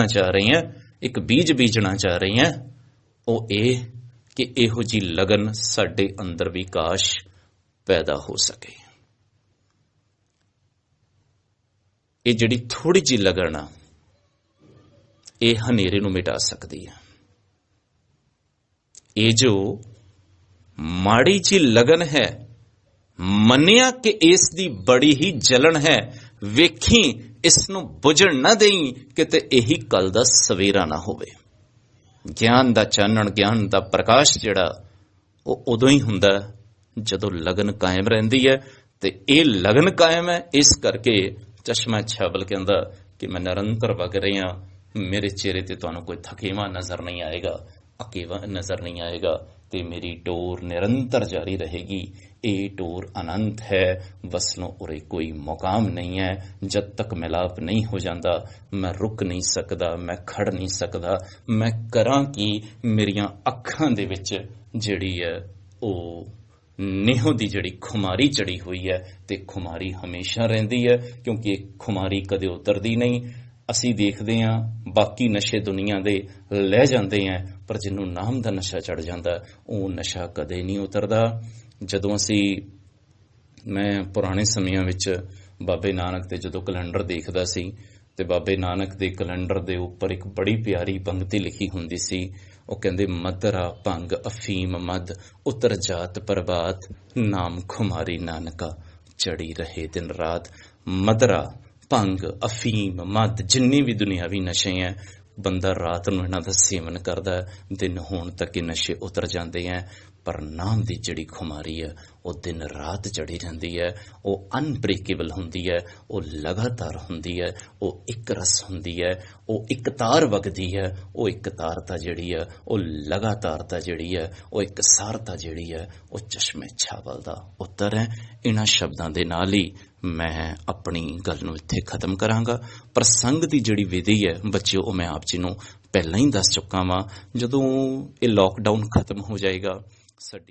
ਚਾਹ ਰਹੀ ਹੈ, ਇੱਕ ਬੀਜ ਬੀਜਣਾ ਚਾਹ ਰਹੀ ਹੈ, ਉਹ ਇਹ ਕਿ ਇਹੋ ਜੀ ਲਗਨ ਸਾਡੇ ਅੰਦਰ ਵੀ ਕਾਸ਼ ਪੈਦਾ ਹੋ ਸਕੇ। ਇਹ ਜਿਹੜੀ ਥੋੜੀ ਜਿਹੀ ਲਗਨ ਆ, ਇਹ ਹਨੇਰੇ ਨੂੰ ਮਿਟਾ ਸਕਦੀ ਹੈ। ਇਹ ਜੋ ਮਾੜੀ ਜਿਹੀ ਲਗਨ ਹੈ, ਮੰਨਿਆ ਕਿ ਇਸ ਦੀ ਬੜੀ ਹੀ ਜਲਨ ਹੈ, ਵੇਖੀ ਇਸ ਨੂੰ ਬੁਝਣ ਨਾ ਦੇਈ, ਕਿਤੇ ਇਹੀ ਕੱਲ ਦਾ ਸਵੇਰਾ ਨਾ ਹੋਵੇ। ਗਿਆਨ ਦਾ ਚਾਨਣ, ਗਿਆਨ ਦਾ ਪ੍ਰਕਾਸ਼ ਜਿਹੜਾ ਉਹ ਉਦੋਂ ਹੀ ਹੁੰਦਾ ਜਦੋਂ ਲਗਨ ਕਾਇਮ ਰਹਿੰਦੀ ਹੈ। ਤੇ ਇਹ ਲਗਨ ਕਾਇਮ ਹੈ, ਇਸ ਕਰਕੇ ਚਸ਼ਮਾ ਛਾਬਲ ਕਹਿੰਦਾ ਕਿ ਮੈਂ ਨਿਰੰਤਰ ਵਗ ਰਿਹਾ, ਮੇਰੇ ਚਿਹਰੇ ਤੇ ਤੁਹਾਨੂੰ ਕੋਈ ਥਕੇਵਾਂ ਨਜ਼ਰ ਨਹੀਂ ਆਏਗਾ, ਅਕੇਵਾ ਨਜ਼ਰ ਨਹੀਂ ਆਏਗਾ, ਤੇ ਮੇਰੀ ਟੋਰ ਨਿਰੰਤਰ ਜਾਰੀ ਰਹੇਗੀ। ਇਹ ਟੋਰ ਅਨੰਤ ਹੈ, ਵਸਲੋਂ ਉਰੇ ਕੋਈ ਮੁਕਾਮ ਨਹੀਂ ਹੈ। ਜਦ ਤੱਕ ਮਿਲਾਪ ਨਹੀਂ ਹੋ ਜਾਂਦਾ ਮੈਂ ਰੁਕ ਨਹੀਂ ਸਕਦਾ, ਮੈਂ ਖੜ ਨਹੀਂ ਸਕਦਾ। ਮੈਂ ਕਰਾਂ ਕਿ ਮੇਰੀਆਂ ਅੱਖਾਂ ਦੇ ਵਿੱਚ ਜਿਹੜੀ ਹੈ ਉਹ ਨਿਹੋ ਦੀ ਜਿਹੜੀ ਖੁਮਾਰੀ ਚੜੀ ਹੋਈ ਹੈ, ਤੇ ਖੁਮਾਰੀ ਹਮੇਸ਼ਾ ਰਹਿੰਦੀ ਹੈ, ਕਿਉਂਕਿ ਇਹ ਖੁਮਾਰੀ ਕਦੇ ਉਤਰਦੀ ਨਹੀਂ। ਅਸੀਂ ਦੇਖਦੇ ਹਾਂ ਬਾਕੀ ਨਸ਼ੇ ਦੁਨੀਆ ਦੇ ਲੈ ਜਾਂਦੇ ਆ, ਪਰ ਜਿਹਨੂੰ ਨਾਮ ਦਾ ਨਸ਼ਾ ਚੜ ਜਾਂਦਾ ਉਹ ਨਸ਼ਾ ਕਦੇ ਨਹੀਂ ਉਤਰਦਾ। ਜਦੋਂ ਮੈਂ ਪੁਰਾਣੇ ਸਮਿਆਂ ਵਿੱਚ ਬਾਬੇ ਨਾਨਕ ਤੇ ਜਦੋਂ ਕੈਲੰਡਰ ਦੇਖਦਾ ਸੀ, ਤੇ ਬਾਬੇ ਨਾਨਕ ਦੇ ਕੈਲੰਡਰ ਦੇ ਉੱਪਰ ਇੱਕ ਬੜੀ ਪਿਆਰੀ ਪੰਕਤੀ ਲਿਖੀ ਹੁੰਦੀ ਸੀ। ਉਹ ਕਹਿੰਦੇ, ਮਦਰਾ ਭੰਗ ਅਫੀਮ ਮਦ ਉਤਰ ਜਾਤ ਪ੍ਰਭਾਤ, ਨਾਮ ਖੁਮਾਰੀ ਨਾਨਕਾ ਚੜੀ ਰਹੇ ਦਿਨ ਰਾਤ। ਮਦਰਾ ਭੰਗ ਅਫੀਮ ਮਦ, ਜਿੰਨੀ ਵੀ ਦੁਨਿਆਵੀ ਨਸ਼ੇ ਹੈ, ਬੰਦਾ ਰਾਤ ਨੂੰ ਇਹਨਾਂ ਦਾ ਸੇਵਨ ਕਰਦਾ, ਦਿਨ ਹੋਣ ਤੱਕ ਇਹ ਨਸ਼ੇ ਉਤਰ ਜਾਂਦੇ ਹੈ। ਪਰ ਨਾਮ ਦੀ ਜਿਹੜੀ ਖੁਮਾਰੀ ਹੈ ਉਹ ਦਿਨ ਰਾਤ ਚੜੀ ਰਹਿੰਦੀ ਹੈ। ਉਹ ਅਨਬ੍ਰੇਕੇਬਲ ਹੁੰਦੀ ਹੈ, ਉਹ ਲਗਾਤਾਰ ਹੁੰਦੀ ਹੈ, ਉਹ ਇੱਕ ਰਸ ਹੁੰਦੀ ਹੈ, ਉਹ ਇੱਕ ਤਾਰ ਵਗਦੀ ਹੈ। ਉਹ ਇੱਕ ਤਾਰਤਾ ਜਿਹੜੀ ਹੈ, ਉਹ ਲਗਾਤਾਰਤਾ ਜਿਹੜੀ ਹੈ, ਉਹ ਇੱਕ ਸਾਰਤਾ ਜਿਹੜੀ ਹੈ, ਉਹ ਚਸ਼ਮੇ ਛਾਬਲ ਦਾ ਉੱਤਰ ਹੈ। ਇਹਨਾਂ ਸ਼ਬਦਾਂ ਦੇ ਨਾਲ ਹੀ ਮੈਂ ਆਪਣੀ ਗੱਲ ਨੂੰ ਇੱਥੇ ਖਤਮ ਕਰਾਂਗਾ। ਪ੍ਰਸੰਗ ਦੀ ਜਿਹੜੀ ਵਿਧੀ ਹੈ ਬੱਚਿਓ, ਉਹ ਮੈਂ ਆਪ ਜੀ ਨੂੰ ਪਹਿਲਾਂ ਹੀ ਦੱਸ ਚੁੱਕਾ ਵਾਂ। ਜਦੋਂ ਇਹ ਲਾਕਡਾਊਨ ਖਤਮ ਹੋ ਜਾਏਗਾ, ਸਾਡੀ